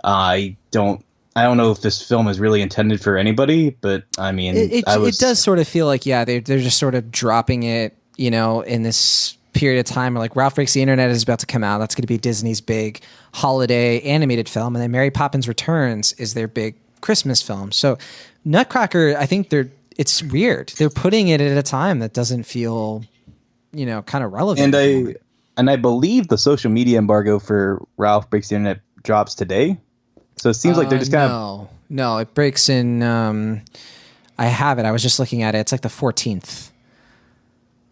I don't know if this film is really intended for anybody, but I mean, it does sort of feel like, yeah, they're just sort of dropping it, you know, in this period of time where like Ralph Breaks the Internet is about to come out. That's going to be Disney's big holiday animated film. And then Mary Poppins Returns is their big Christmas film. So Nutcracker, I think it's weird. They're putting it at a time that doesn't feel, you know, kind of relevant. And I believe the social media embargo for Ralph Breaks the Internet drops today. So it seems like they're just kind of... No, it breaks in... I have it. I was just looking at it. It's like the 14th.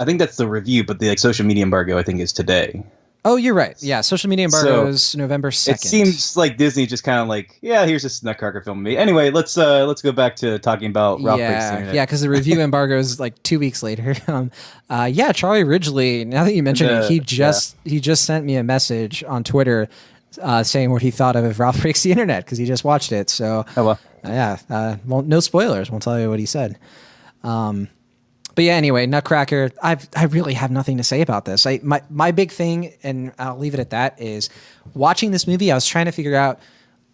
I think that's the review, but the social media embargo, I think, is today. Oh, you're right. Yeah, social media embargo is November 2nd. It seems like Disney just kind of like, yeah, here's this Nutcracker film. Anyway, let's go back to talking about Ralph Breaks the Internet. Yeah, because the review embargo is like 2 weeks later. Charlie Ridgely, now that you mentioned it, he just sent me a message on Twitter saying what he thought of Ralph Breaks the Internet because he just watched it. So, well, no spoilers. Won't tell you what he said. But yeah, anyway, Nutcracker, I really have nothing to say about this. My big thing, and I'll leave it at that, is watching this movie, I was trying to figure out,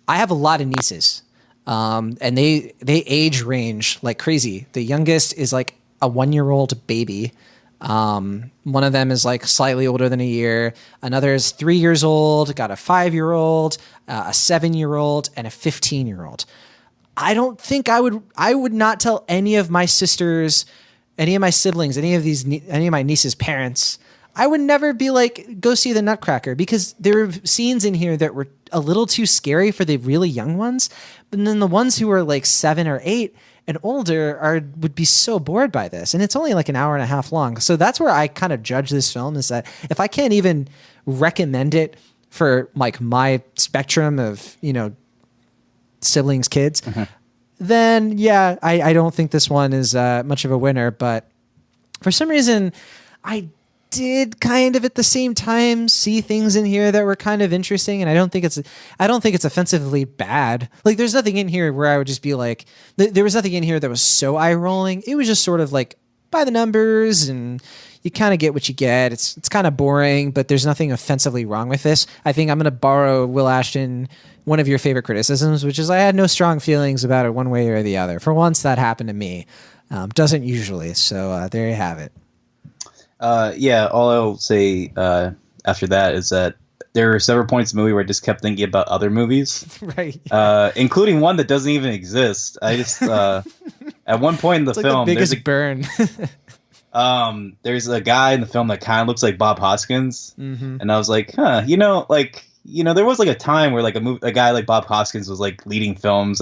I have a lot of nieces, and they age range like crazy. The youngest is like a 1-year-old baby. One of them is like slightly older than a year. Another is 3 years old, got a 5-year-old, a 7-year-old, and a 15-year-old. I don't think I would not tell any of my sisters, any of my siblings, any of my niece's parents, I would never be like, go see the Nutcracker, because there are scenes in here that were a little too scary for the really young ones. But then the ones who are like 7 or 8 and older would be so bored by this. And it's only like an hour and a half long. So that's where I kind of judge this film, is that if I can't even recommend it for like my spectrum of, you know, siblings, kids, then yeah, I don't think this one is much of a winner. But for some reason, I did kind of at the same time see things in here that were kind of interesting, and I don't think it's offensively bad. Like, there's nothing in here where I would just be like, there was nothing in here that was so eye rolling. It was just sort of like by the numbers, and you kind of get what you get. It's kind of boring, but there's nothing offensively wrong with this. I think I'm going to borrow, Will Ashton, one of your favorite criticisms, which is I had no strong feelings about it one way or the other. For once, that happened to me. Doesn't usually. So there you have it. All I'll say after that is that there are several points in the movie where I just kept thinking about other movies, right? Including one that doesn't even exist. I just at one point in the film, the biggest burn. There's a guy in the film that kind of looks like Bob Hoskins, and I was like, there was like a time where like a guy like Bob Hoskins was like leading films.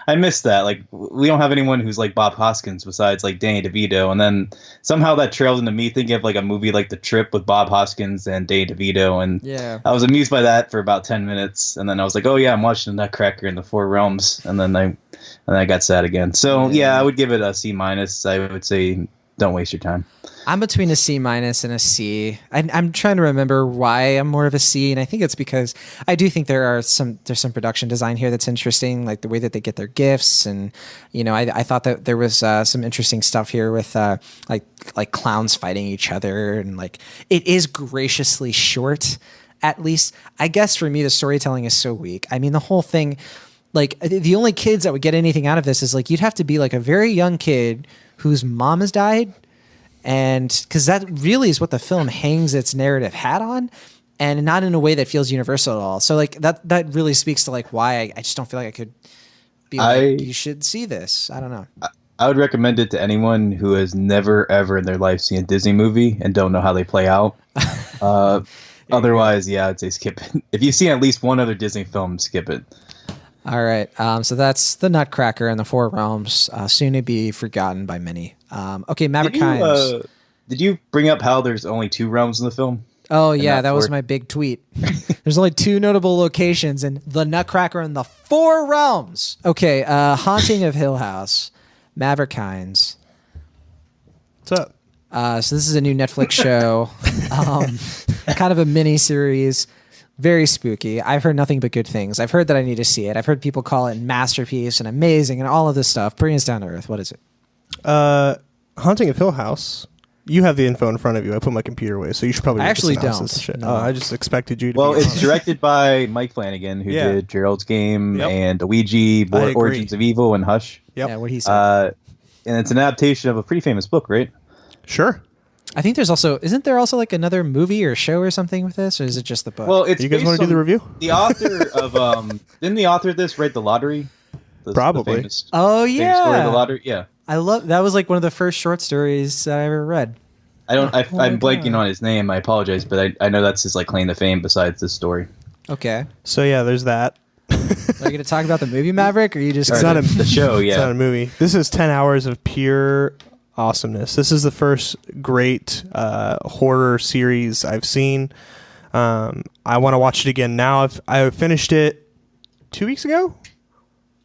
I missed that. Like, we don't have anyone who's like Bob Hoskins besides like Danny DeVito. And then somehow that trailed into me thinking of like a movie like The Trip with Bob Hoskins and Danny DeVito. And I was amused by that for about 10 minutes. And then I was like, oh yeah, I'm watching The Nutcracker in the Four Realms. And then I got sad again. So yeah, I would give it a C-. I would say don't waste your time. I'm between a C- and a C. I'm trying to remember why I'm more of a C, and I think it's because I do think there's some production design here that's interesting, like the way that they get their gifts, and you know, I thought that there was some interesting stuff here with like clowns fighting each other, and like it is graciously short. At least, I guess for me, the storytelling is so weak. I mean, the whole thing, like the only kids that would get anything out of this is like you'd have to be like a very young kid whose mom has died. And because that really is what the film hangs its narrative hat on, and not in a way that feels universal at all. So like that really speaks to like why I just don't feel like I could be like, you should see this. I don't know. I would recommend it to anyone who has never ever in their life seen a Disney movie and don't know how they play out. Otherwise, yeah, I'd say skip it. If you've seen at least one other Disney film, skip it. All right. So that's The Nutcracker and the Four Realms, soon to be forgotten by many. Okay, Maverick Hines. Did you bring up how there's only 2 realms in the film? Oh, yeah, that was my big tweet. There's only 2 notable locations in The Nutcracker and the Four Realms. Okay, Haunting of Hill House, Maverick Hines. What's up? So this is a new Netflix show, kind of a mini series, very spooky. I've heard nothing but good things. I've heard that I need to see it. I've heard people call it masterpiece and amazing and all of this stuff. Bring us down to earth. What is it? Haunting of Hill House. You have the info in front of you. I put my computer away, so you should probably. I actually don't. No. I just expected you to. Well, it's directed by Mike Flanagan, who did Gerald's Game and Ouija, Origins of Evil, and Hush. Yep. Yeah, what he said. And it's an adaptation of a pretty famous book, right? Sure. I think isn't there also like another movie or show or something with this, or is it just the book? Well, it's you guys want to do the review? The author of didn't the author of this write The Lottery? Probably. The famous story of The Lottery. Yeah. I love that. Was like one of the first short stories that I ever read. I'm blanking on his name. I apologize, but I know that's his like claim to fame besides this story. Okay. So yeah, there's that. Are you going to talk about the movie Maverick, or are you just? It's not the show. Yeah, it's not a movie. This is 10 hours of pure awesomeness. This is the first great horror series I've seen. I want to watch it again now. I finished it 2 weeks ago.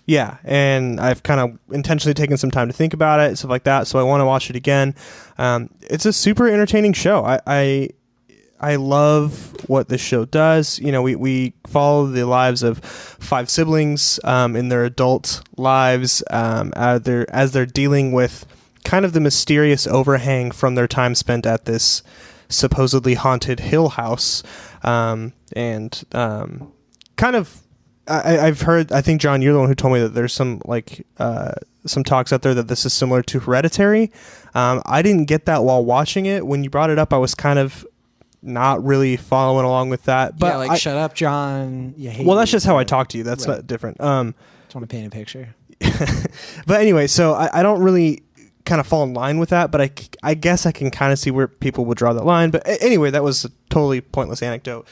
Yeah, and I've kind of intentionally taken some time to think about it, stuff like that. So I want to watch it again. It's a super entertaining show. I love what this show does. You know, we follow the lives of 5 siblings in their adult lives as they're dealing with kind of the mysterious overhang from their time spent at this supposedly haunted hill house, and kind of. I've heard. I think John, you're the one who told me that there's some talks out there that this is similar to Hereditary. I didn't get that while watching it. When you brought it up, I was kind of not really following along with that. But yeah, like shut up, John. Well, that's just how I talk to you. That's not different. Just want to paint a picture. But anyway, so I don't really kind of fall in line with that. But I guess I can kind of see where people would draw that line. But anyway, that was a totally pointless anecdote.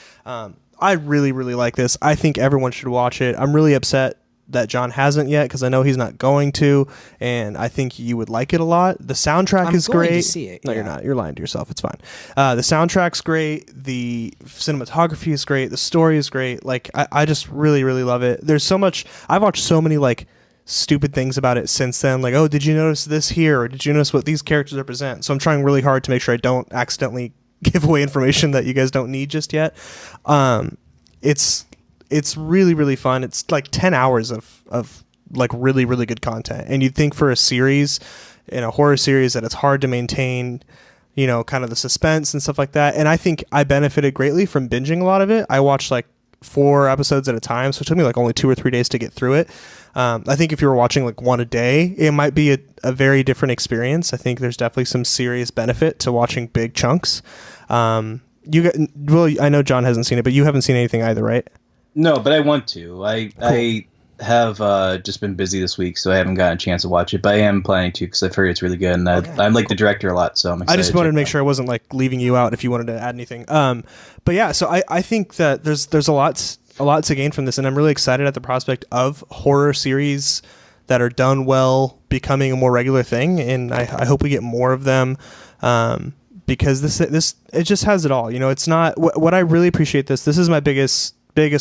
I really, really like this. I think everyone should watch it. I'm really upset that John hasn't yet because I know he's not going to, and I think you would like it a lot. The soundtrack is great. To see it, no, you're not. You're lying to yourself. It's fine. The soundtrack's great. The cinematography is great. The story is great. Like I just really, really love it. There's so much. I've watched so many like stupid things about it since then. Like, oh, did you notice this here? Or did you notice what these characters represent? So I'm trying really hard to make sure I don't accidentally give away information that you guys don't need just yet. It's really, really fun. It's like 10 hours of like really, really good content. And you'd think for a series, in a horror series, that it's hard to maintain, you know, kind of the suspense and stuff like that. And I think I benefited greatly from binging a lot of it. I watched like 4 episodes at a time, so it took me like only 2 or 3 days to get through it. I think if you were watching like one a day, it might be a very different experience. I think there's definitely some serious benefit to watching big chunks. I know John hasn't seen it, but you haven't seen anything either, right? No, but I want to. I have just been busy this week, so I haven't gotten a chance to watch it. But I am planning to because I've heard it's really good, and I'm like the director a lot, so I'm excited. I just wanted to make sure I wasn't like leaving you out if you wanted to add anything. But yeah, so I think that there's a lot to gain from this, and I'm really excited at the prospect of horror series that are done well becoming a more regular thing, and I hope we get more of them. Because this it just has it all. You know, it's not what I really appreciate. This is my biggest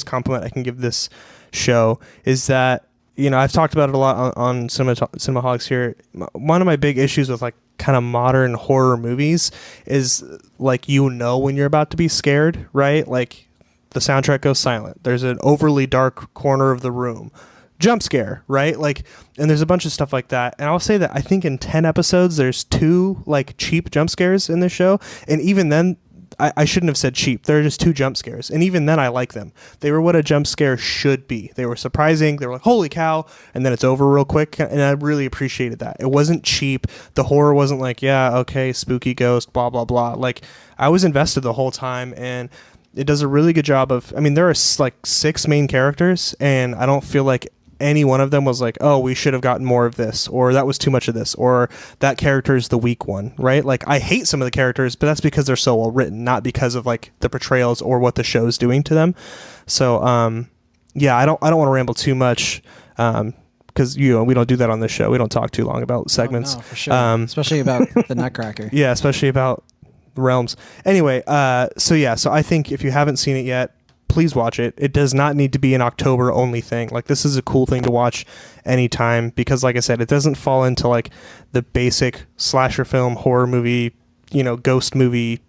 compliment I can give this show is that, you know, I've talked about it a lot on Cinemaholics here. One of my big issues with like kind of modern horror movies is like, you know, when you're about to be scared, right? Like the soundtrack goes silent. There's an overly dark corner of the room. Jump scare, right? Like, and there's a bunch of stuff like that. And I'll say that I think in 10 episodes, there's 2 like cheap jump scares in this show. And even then, I shouldn't have said cheap. They're just 2 jump scares. And even then I like them. They were what a jump scare should be. They were surprising. They were like, holy cow. And then it's over real quick. And I really appreciated that. It wasn't cheap. The horror wasn't like, yeah, okay, spooky ghost, blah, blah, blah. Like, I was invested the whole time, and it does a really good job of, I mean, there are like 6 main characters, and I don't feel like any one of them was like, oh, we should have gotten more of this, or that was too much of this, or that character is the weak one, right? Like, I hate some of the characters, but that's because they're so well written, not because of like the portrayals or what the show's doing to them. So yeah, I don't want to ramble too much, because we don't do that on this show. We don't talk too long about segments. Oh, no, for sure. Especially about the Nutcracker. Yeah, especially about Realms. Anyway, so I think if you haven't seen it yet, please watch it. It does not need to be an October only thing. Like, this is a cool thing to watch anytime, because like I said, it doesn't fall into like the basic slasher film, horror movie, ghost movie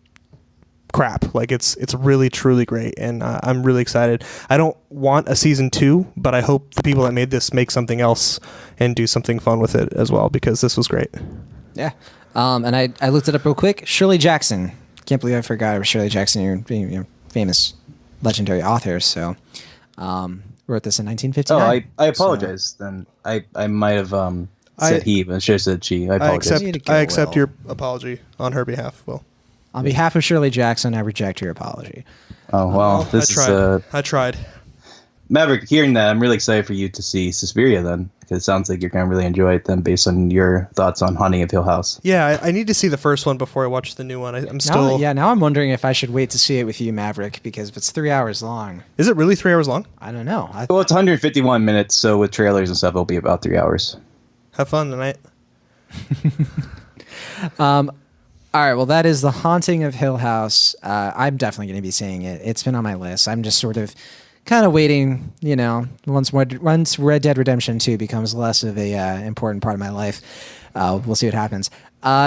crap. Like, it's really truly great, and I'm really excited. I don't want a season 2, but I hope the people that made this make something else and do something fun with it as well, because this was great. Yeah. And I looked it up real quick. Shirley Jackson. Can't believe I forgot it was Shirley Jackson, your famous legendary author. So wrote this in 1959. Oh, I apologize. So. Then I might have said he, but I should have said she. I apologize. I accept your apology on her behalf, Will. On behalf of Shirley Jackson, I reject your apology. Oh, well, I tried. Maverick, hearing that, I'm really excited for you to see Suspiria then, because it sounds like you're going to really enjoy it then based on your thoughts on Haunting of Hill House. Yeah, I need to see the first one before I watch the new one. I'm still... Now I'm wondering if I should wait to see it with you, Maverick, because if it's 3 hours long... Is it really 3 hours long? I don't know. Well, it's 151 minutes, so with trailers and stuff, it'll be about 3 hours. Have fun tonight. All right, well, that is The Haunting of Hill House. I'm definitely going to be seeing it. It's been on my list. I'm just sort of kind of waiting, once Red Dead Redemption 2 becomes less of a important part of my life. We'll see what happens.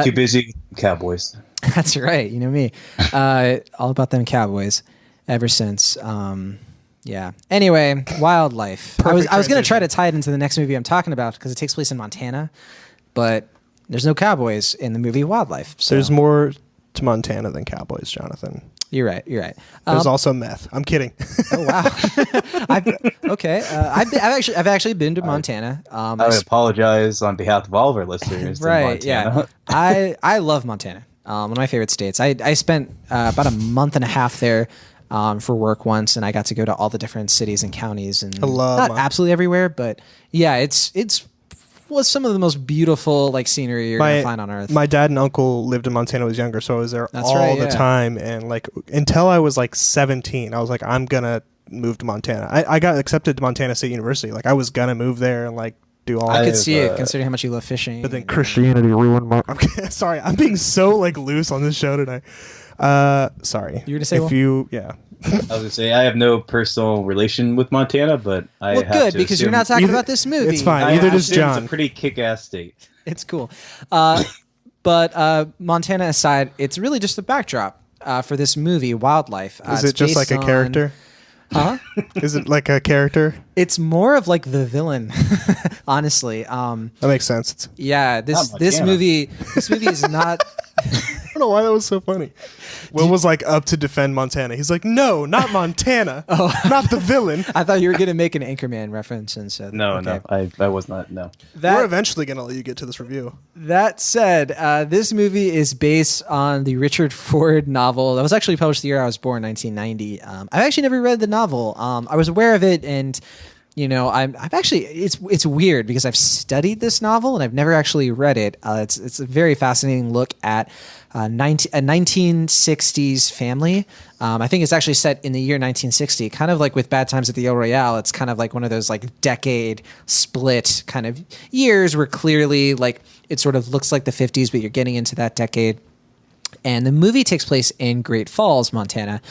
Too busy Cowboys. That's right. You know me. All about them Cowboys ever since. Yeah. Anyway, wildlife. I was going to try to tie it into the next movie I'm talking about because it takes place in Montana, but there's no cowboys in the movie Wildlife. So. There's more to Montana than cowboys, Jonathan. You're right. There's also meth. I'm kidding. Oh wow. I've actually been to Montana. I would apologize on behalf of all of our listeners. Right. Yeah. I love Montana. One of my favorite states. I spent about a month and a half there for work once, and I got to go to all the different cities and counties, and not absolutely everywhere, but yeah, it's was some of the most beautiful scenery you're gonna find on earth. My dad and uncle lived in Montana when I was younger, so I was there all the time, and until I was 17, I was like, I'm gonna move to Montana. I got accepted to Montana State University. I was gonna move there and do all. I could see it, considering how much you love fishing. But then Christianity ruined my. Sorry, I'm being so loose on this show tonight. Sorry. You were gonna say I was gonna say I have no personal relation with Montana, but I have good to because assume you're not talking about this movie. It's fine. Neither does John. It's a pretty kick-ass state. It's cool, but Montana aside, it's really just a backdrop for this movie, Wildlife. Is it just like a character? Huh? Is it like a character? It's more of the villain, honestly. That makes sense. Yeah, this movie is not. I don't know why that was so funny. Will was up to defend Montana. He's like, no, not Montana. Not the villain. I thought you were going to make an Anchorman reference and said no, I was not. No, we're eventually going to let you get to this review. That said, this movie is based on the Richard Ford novel that was actually published the year I was born, 1990. I've actually never read the novel. I was aware of it, and I've actually it's weird because I've studied this novel and I've never actually read it. It's a very fascinating look at a 1960s family. I think it's actually set in the year 1960, kind of like with Bad Times at the El Royale. It's kind of like one of those decade split kind of years where clearly it sort of looks like the 50s, but you're getting into that decade. And the movie takes place in Great Falls, Montana,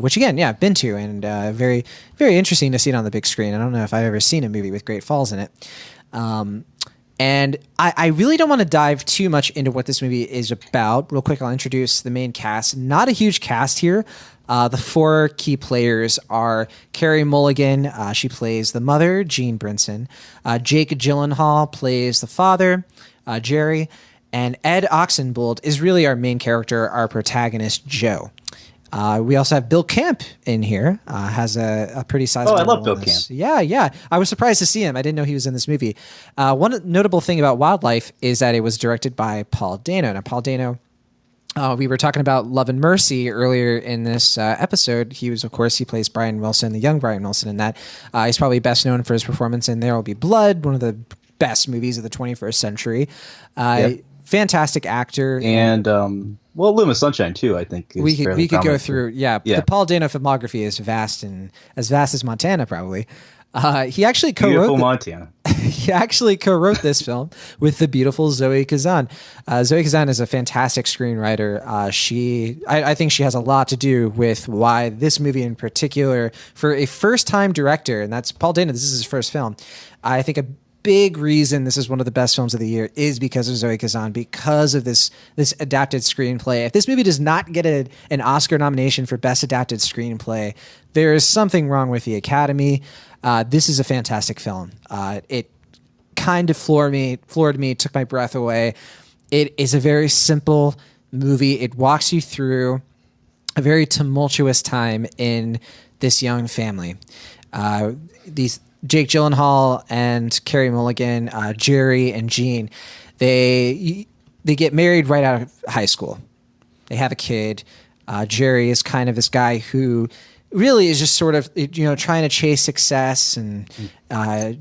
which again, I've been to, and very, very interesting to see it on the big screen. I don't know if I've ever seen a movie with Great Falls in it. And I really don't want to dive too much into what this movie is about. Real quick, I'll introduce the main cast. Not a huge cast here. The 4 key players are Carey Mulligan. She plays the mother, Jean Brinson. Jake Gyllenhaal plays the father, Jerry. And Ed Oxenbould is really our main character, our protagonist, Joe. We also have Bill Camp in here, has a pretty sizable I love role Bill in this. Camp. Yeah. I was surprised to see him. I didn't know he was in this movie. One notable thing about Wildlife is that it was directed by Paul Dano. Now, Paul Dano, we were talking about Love and Mercy earlier in this episode. He plays Brian Wilson, the young Brian Wilson in that. He's probably best known for his performance in There Will Be Blood, one of the best movies of the 21st century. Fantastic actor. And Luma Sunshine too, I think. We could go through. The Paul Dano filmography is vast as Montana, probably. He actually co-wrote Montana. He actually co-wrote this film with the beautiful Zoe Kazan. Zoe Kazan is a fantastic screenwriter. I think she has a lot to do with why this movie in particular, for a first-time director, and that's Paul Dano, this is his first film. I think a big reason this is one of the best films of the year is because of Zoe Kazan, because of this adapted screenplay. If this movie does not get an Oscar nomination for Best Adapted Screenplay, there is something wrong with the Academy. This is a fantastic film. It kind of floored me, took my breath away. It is a very simple movie. It walks you through a very tumultuous time in this young family. These Jake Gyllenhaal and Carey Mulligan, Jerry and Jean, they get married right out of high school. They have a kid. Jerry is kind of this guy who really is just sort of, trying to chase success. And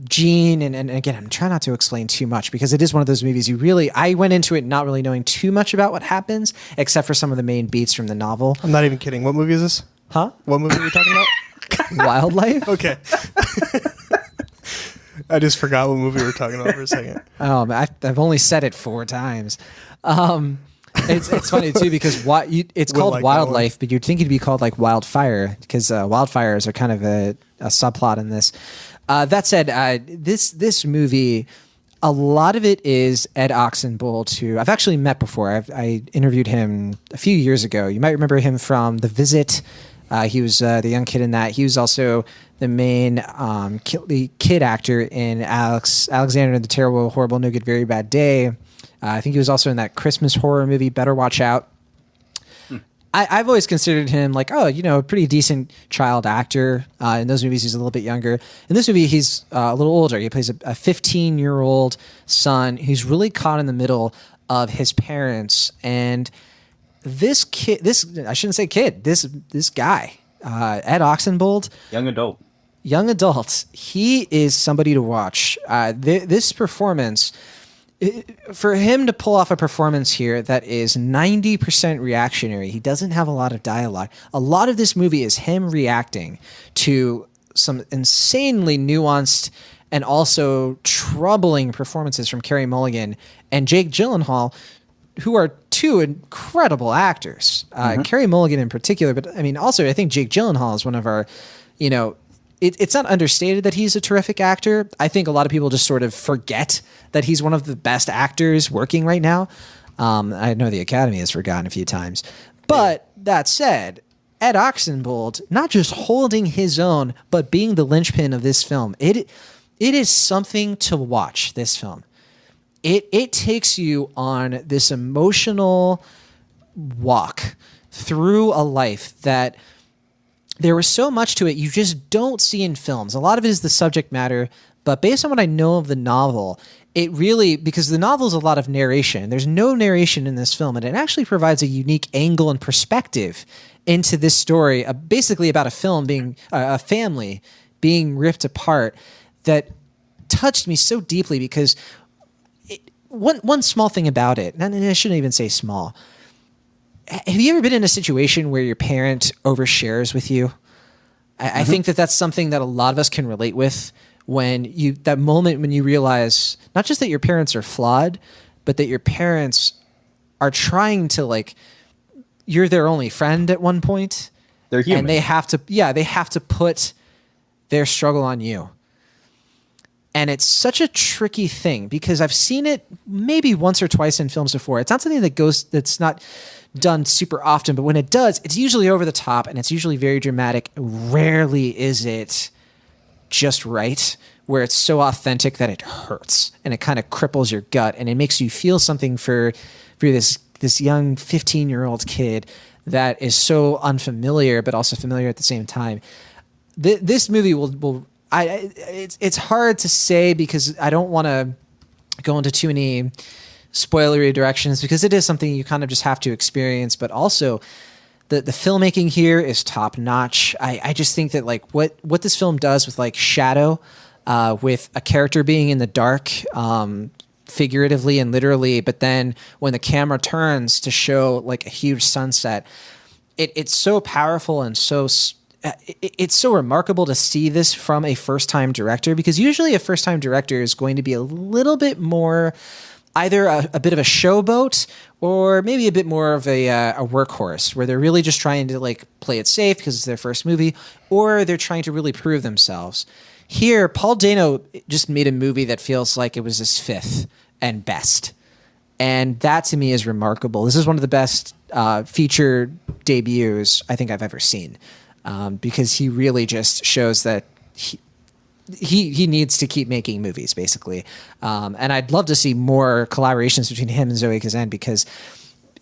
Jean, and again, I'm trying not to explain too much because it is one of those movies I went into it not really knowing too much about what happens, except for some of the main beats from the novel. I'm not even kidding. What movie is this? Huh? What movie are we talking about? Wildlife? Okay. I just forgot what movie we were talking about for a second. I've only said it 4 times. It's funny too because it's called like Wildlife, but you'd think it'd be called like Wildfire because wildfires are kind of a subplot in this. That said, this movie, a lot of it is Ed Oxenbould, who I've actually met before. I interviewed him a few years ago. You might remember him from The Visit. He was the young kid in that. He was also the main the kid actor in Alexander and the Terrible, Horrible, No Good, Very Bad Day. I think he was also in that Christmas horror movie, Better Watch Out. I've always considered him like, a pretty decent child actor. In those movies, he's a little bit younger. In this movie, he's a little older. He plays a 15-year-old son who's really caught in the middle of his parents. And this kid, I shouldn't say kid, this guy, Ed Oxenbould. Young adult. He is somebody to watch. This performance, for him to pull off a performance here that is 90% reactionary, he doesn't have a lot of dialogue. A lot of this movie is him reacting to some insanely nuanced and also troubling performances from Carey Mulligan and Jake Gyllenhaal, who are 2 incredible actors. Carey Mulligan in particular, but I mean, also I think Jake Gyllenhaal is one of our, it's not understated that he's a terrific actor. I think a lot of people just sort of forget that he's one of the best actors working right now. I know the Academy has forgotten a few times. But that said, Ed Oxenbould, not just holding his own, but being the linchpin of this film. It is something to watch, this film. It takes you on this emotional walk through a life that there was so much to it you just don't see in films. A lot of it is the subject matter, but based on what I know of the novel, it really, because the novel is a lot of narration, there's no narration in this film, and it actually provides a unique angle and perspective into this story, basically about a family being ripped apart, that touched me so deeply because one small thing about it, and I shouldn't even say small. Have you ever been in a situation where your parent overshares with you? I think that's something that a lot of us can relate with that moment when you realize not just that your parents are flawed, but that your parents are trying to you're their only friend at one point. They're human. And they have to put their struggle on you. And it's such a tricky thing because I've seen it maybe once or twice in films before. It's not something that's not done super often, but when it does, it's usually over the top and it's usually very dramatic. Rarely is it just right, where it's so authentic that it hurts and it kind of cripples your gut and it makes you feel something for this young 15-year-old kid that is so unfamiliar but also familiar at the same time. This movie it's hard to say because I don't want to go into too many spoilery directions because it is something you kind of just have to experience, but also the filmmaking here is top notch. I just think that like what this film does with like shadow, with a character being in the dark, figuratively and literally, but then when the camera turns to show like a huge sunset, it's so powerful and it's so remarkable to see this from a first-time director, because usually a first-time director is going to be a little bit more either a bit of a showboat or maybe a bit more of a workhorse, where they're really just trying to like play it safe because it's their first movie, or they're trying to really prove themselves. Here, Paul Dano just made a movie that feels like it was his fifth and best. And that to me is remarkable. This is one of the best feature debuts I think I've ever seen, because he really just shows that he needs to keep making movies, basically. And I'd love to see more collaborations between him and Zoe Kazan, because,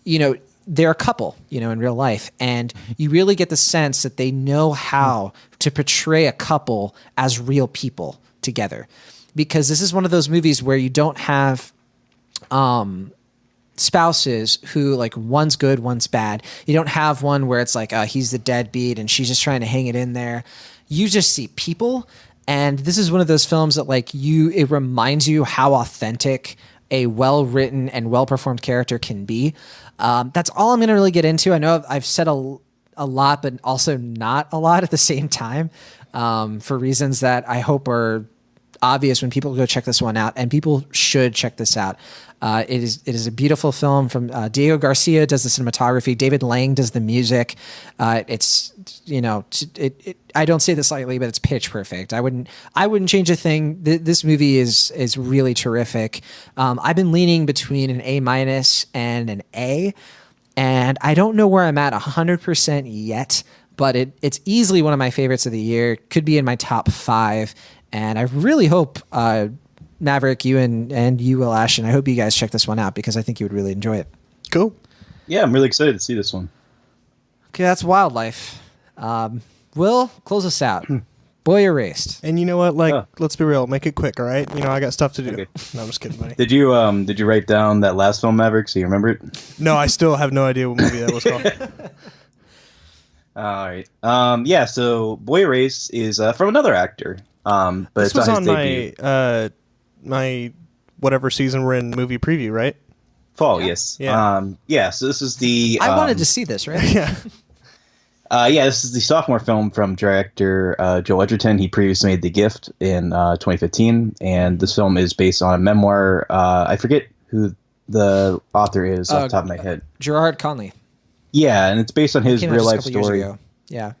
you know, they're a couple, you know, in real life. And you really get the sense that they know how to portray a couple as real people together. Because this is one of those movies where you don't have spouses who like one's good, one's bad. You don't have one where it's like he's the deadbeat and she's just trying to hang it in there. You just see people. And this is one of those films that like it reminds you how authentic a well-written and well-performed character can be. That's all I'm going to really get into. I know I've said a lot, but also not a lot at the same time, for reasons that I hope are obvious when people go check this one out, and people should check this out. It is a beautiful film from Diego Garcia does the cinematography. David Lang does the music. It's, you know, I don't say this lightly, but it's pitch perfect. I wouldn't change a thing. This movie is really terrific. I've been leaning between an A- and an A, and I don't know where I'm at 100% yet, but it's easily one of my favorites of the year. Could be in my top 5. And I really hope, Maverick, you and you, Will Ashton, I hope you guys check this one out, because I think you would really enjoy it. Cool. Yeah, I'm really excited to see this one. Okay, that's Wildlife. Will, close us out. Boy Erased. And you know what? Like, let's be real. Make it quick, all right? You know, I got stuff to do. Okay. No, I'm just kidding, buddy. Did you write down that last film, Maverick, so you remember it? No, I still have no idea what movie that was called. All right. Yeah, so Boy Erased is from another actor. But this it's was not his on debut. my whatever season we're in movie preview, right? Fall, yes. Yeah. Yeah, so this is the... I wanted to see this, right? Yeah. Yeah, this is the sophomore film from director Joel Edgerton. He previously made The Gift in 2015, and this film is based on a memoir. I forget who the author is off the top of my head. Gerard Conley. Yeah, and it's based on his real-life story. Yeah.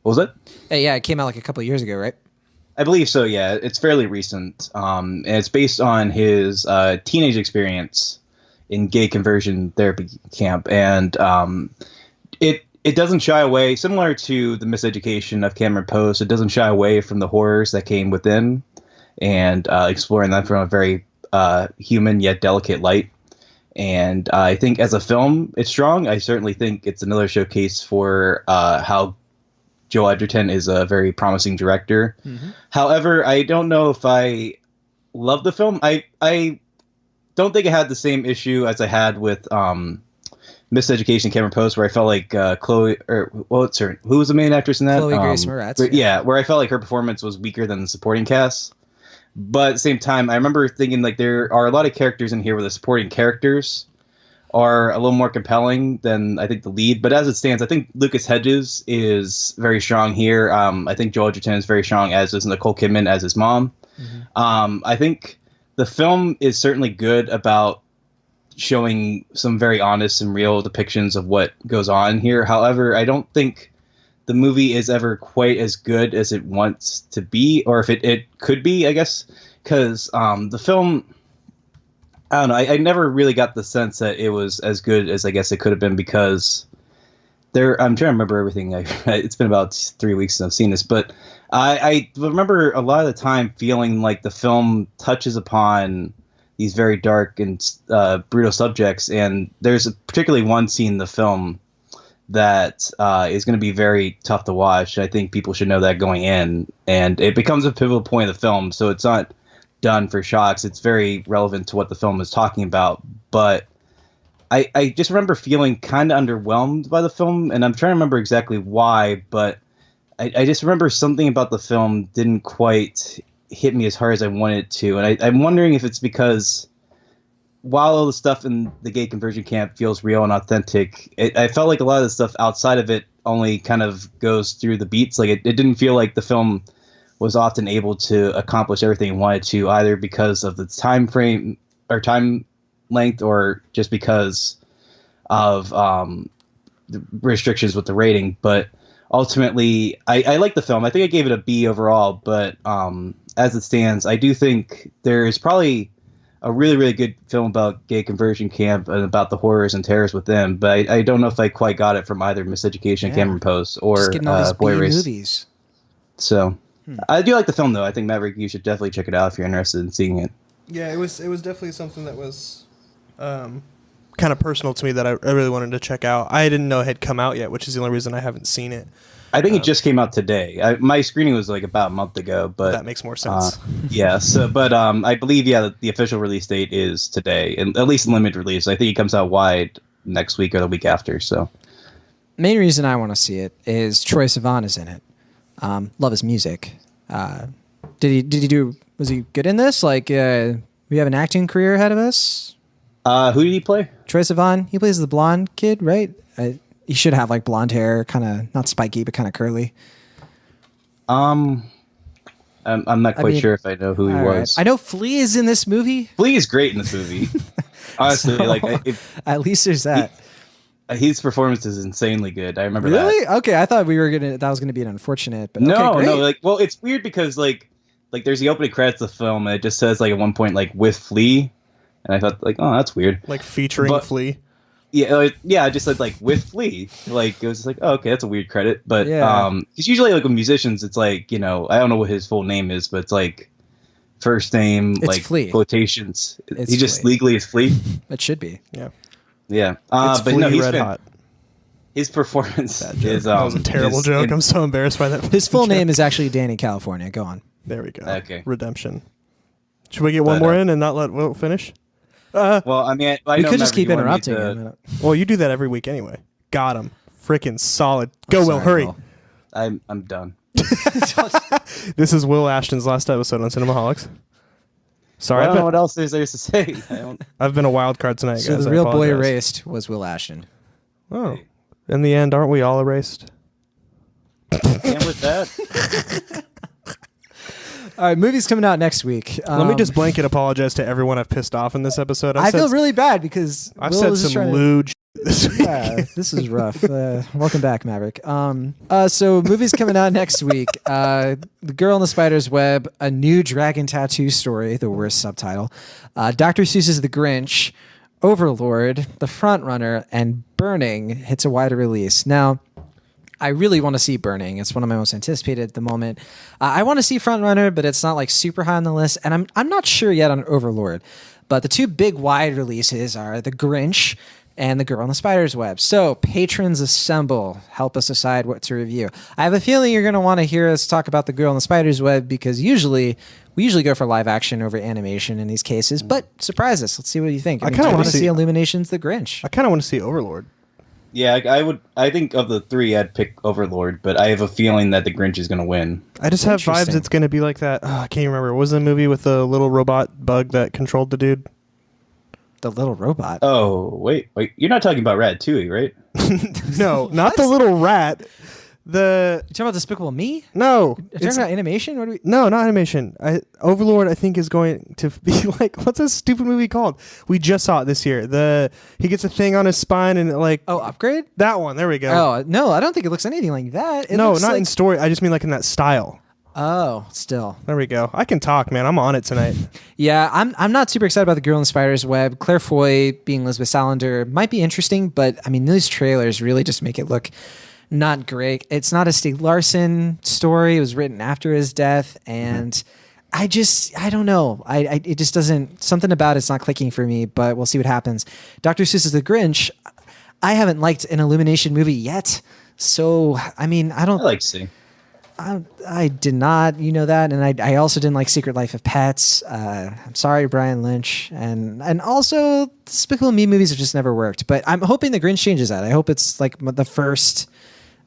What was it? Yeah, it came out like a couple of years ago, right? I believe so, yeah. It's fairly recent. And it's based on his teenage experience in gay conversion therapy camp. And it doesn't shy away, similar to The Miseducation of Cameron Post, it doesn't shy away from the horrors that came within and exploring them from a very human yet delicate light. And I think as a film, it's strong. I certainly think it's another showcase for how Joel Edgerton is a very promising director. Mm-hmm. However, I don't know if I love the film. I don't think I had the same issue as I had with Miseducation, Cameron Post, where I felt like Chloe, or what's her? Who was the main actress in that? Chloe Grace Moretz. Yeah, where I felt like her performance was weaker than the supporting cast. But at the same time, I remember thinking like there are a lot of characters in here where the supporting characters are a little more compelling than I think the lead. But as it stands, I think Lucas Hedges is very strong here. I think Joel Edgerton is very strong, as is Nicole Kidman as his mom. Mm-hmm. I think the film is certainly good about showing some very honest and real depictions of what goes on here. However, I don't think the movie is ever quite as good as it wants to be, or if it could be, I guess, because the film... I don't know. I never really got the sense that it was as good as I guess it could have been, because I'm trying to remember everything. It's been about 3 weeks since I've seen this, but I remember a lot of the time feeling like the film touches upon these very dark and brutal subjects, and there's particularly one scene in the film that is going to be very tough to watch. I think people should know that going in, and it becomes a pivotal point of the film, so it's not done for shocks. It's very relevant to what the film is talking about, but I just remember feeling kind of underwhelmed by the film, and I'm trying to remember exactly why, but I just remember something about the film didn't quite hit me as hard as I wanted it to, and I'm wondering if it's because while all the stuff in the gay conversion camp feels real and authentic, I felt like a lot of the stuff outside of it only kind of goes through the beats. Like it didn't feel like the film was often able to accomplish everything it wanted to, either because of the time frame or time length, or just because of the restrictions with the rating. But ultimately, I like the film. I think I gave it a B overall, but as it stands, I do think there is probably a really, really good film about gay conversion camp and about the horrors and terrors with them. But I don't know if I quite got it from either Miseducation, Cameron Post, or Boy Race. Movies. So I do like the film, though. I think, Maverick, you should definitely check it out if you're interested in seeing it. Yeah, it was definitely something that was kind of personal to me that I really wanted to check out. I didn't know it had come out yet, which is the only reason I haven't seen it. I think it just came out today. My screening was like about a month ago, but that makes more sense. Yeah. So, but I believe the official release date is today, and at least limited release. I think it comes out wide next week or the week after. So, main reason I want to see it is Troye Sivan is in it. Love his music. Did he do? Was he good in this? Like, we have an acting career ahead of us. Who did he play? Troye Sivan. He plays the blonde kid, right? He should have like blonde hair, kind of not spiky, but kind of curly. I'm not quite sure if I know who he was. Right. I know Flea is in this movie. Flea is great in this movie. Honestly, so, at least there's that. His performance is insanely good. I remember really? that. Okay, I thought that was gonna be an unfortunate, but no, okay, no. Well, it's weird because like there's the opening credits of the film, and it just says like at one point like with Flea, and I thought like, oh, that's weird. Like featuring Flea. Yeah, I just said like with Flea. Like it was just like, oh, okay, that's a weird credit. But because usually like with musicians, it's like, I don't know what his full name is, but it's like first name, it's like Flea. Quotations. He just legally is Flea. It should be. Yeah. Yeah. But Flea, no, he's red hot. His performance is that was a terrible joke. I'm so embarrassed by that. His full name is actually Danny California. Go on. There we go. Okay. Redemption. Should we get one more in and not let Will finish? Well, I mean, we could just keep interrupting him. Well, you do that every week anyway. Got him. Freaking solid. Go, Will. Hurry. Will. I'm done. This is Will Ashton's last episode on Cinemaholics. Sorry, I don't know what else is there to say. I've been a wild card tonight, so guys. The real boy erased was Will Ashton. Oh, in the end, aren't we all erased? And with that. All right, movie's coming out next week. Let me just blanket apologize to everyone I've pissed off in this episode. I feel really bad because I've said some lewd this week. Yeah, this is rough. Welcome back, Maverick. So movie's coming out next week. The Girl in the Spider's Web, A New Dragon Tattoo Story, the worst subtitle. Dr. Seuss's The Grinch, Overlord, The Frontrunner, and Burning hits a wider release. Now, I really want to see Burning. It's one of my most anticipated at the moment. I want to see Frontrunner, but it's not like super high on the list. And I'm not sure yet on Overlord. But the two big wide releases are The Grinch and The Girl in the Spider's Web. So patrons assemble. Help us decide what to review. I have a feeling you're going to want to hear us talk about The Girl in the Spider's Web because we usually go for live action over animation in these cases. But surprise us. Let's see what you think. I kind of want to see Illumination's The Grinch. I kind of want to see Overlord. Yeah, I think of the three, I'd pick Overlord, but I have a feeling that The Grinch is going to win. I just have vibes it's going to be like that. I can't remember. What was the movie with the little robot bug that controlled the dude? The little robot? Oh, wait. You're not talking about Ratatouille, right? No, not the little rat. You talking about Despicable Me? No. You're talking about animation? No, not animation. Overlord, I think, is going to be like, what's that stupid movie called? We just saw it this year. He gets a thing on his spine and Upgrade? That one. There we go. Oh, no, I don't think it looks anything like that. No, not in story. I just mean like in that style. Oh, still. There we go. I can talk, man. I'm on it tonight. Yeah, I'm not super excited about The Girl in the Spider's Web. Claire Foy being Elizabeth Salander might be interesting, but I mean, these trailers really just make it look not great. It's not a Stieg Larsson story. It was written after his death, and I don't know. It just doesn't, something about it's not clicking for me, but we'll see what happens. Dr. Seuss's The Grinch, I haven't liked an Illumination movie yet. So, I mean, I like C. I did not, you know that, and I also didn't like Secret Life of Pets. I'm sorry, Brian Lynch, and also Despicable Me movies have just never worked. But I'm hoping The Grinch changes that. I hope it's like the first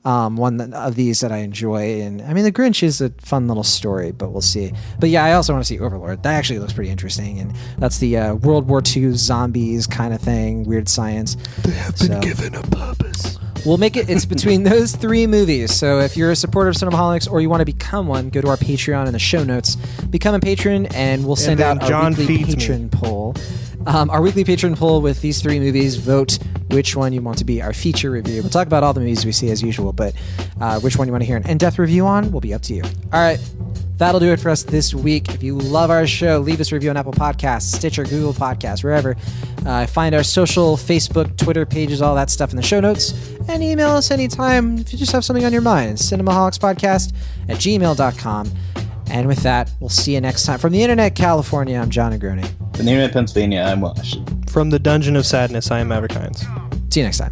one of these that I enjoy. And I mean, The Grinch is a fun little story, but we'll see. But yeah, I also want to see Overlord. That actually looks pretty interesting, and that's the World War II zombies kind of thing, weird science. They have been given a purpose. We'll make it. It's between those 3 movies. So if you're a supporter of Cinemaholics or you want to become one, go to our Patreon in the show notes. Become a patron, and we'll send out our weekly patron poll. Our weekly patron poll with these 3 movies. Vote which one you want to be our feature review. We'll talk about all the movies we see as usual, but which one you want to hear an in-depth review on will be up to you. All right. That'll do it for us this week. If you love our show, leave us a review on Apple Podcasts, Stitcher, Google Podcasts, wherever. Find our social, Facebook, Twitter pages, all that stuff in the show notes. And email us anytime if you just have something on your mind. CinemaHolicsPodcast@gmail.com. And with that, we'll see you next time. From the Internet, California, I'm John Negroni. From the Internet, Pennsylvania, I'm Wash. From the Dungeon of Sadness, I am Maverick Hines. See you next time.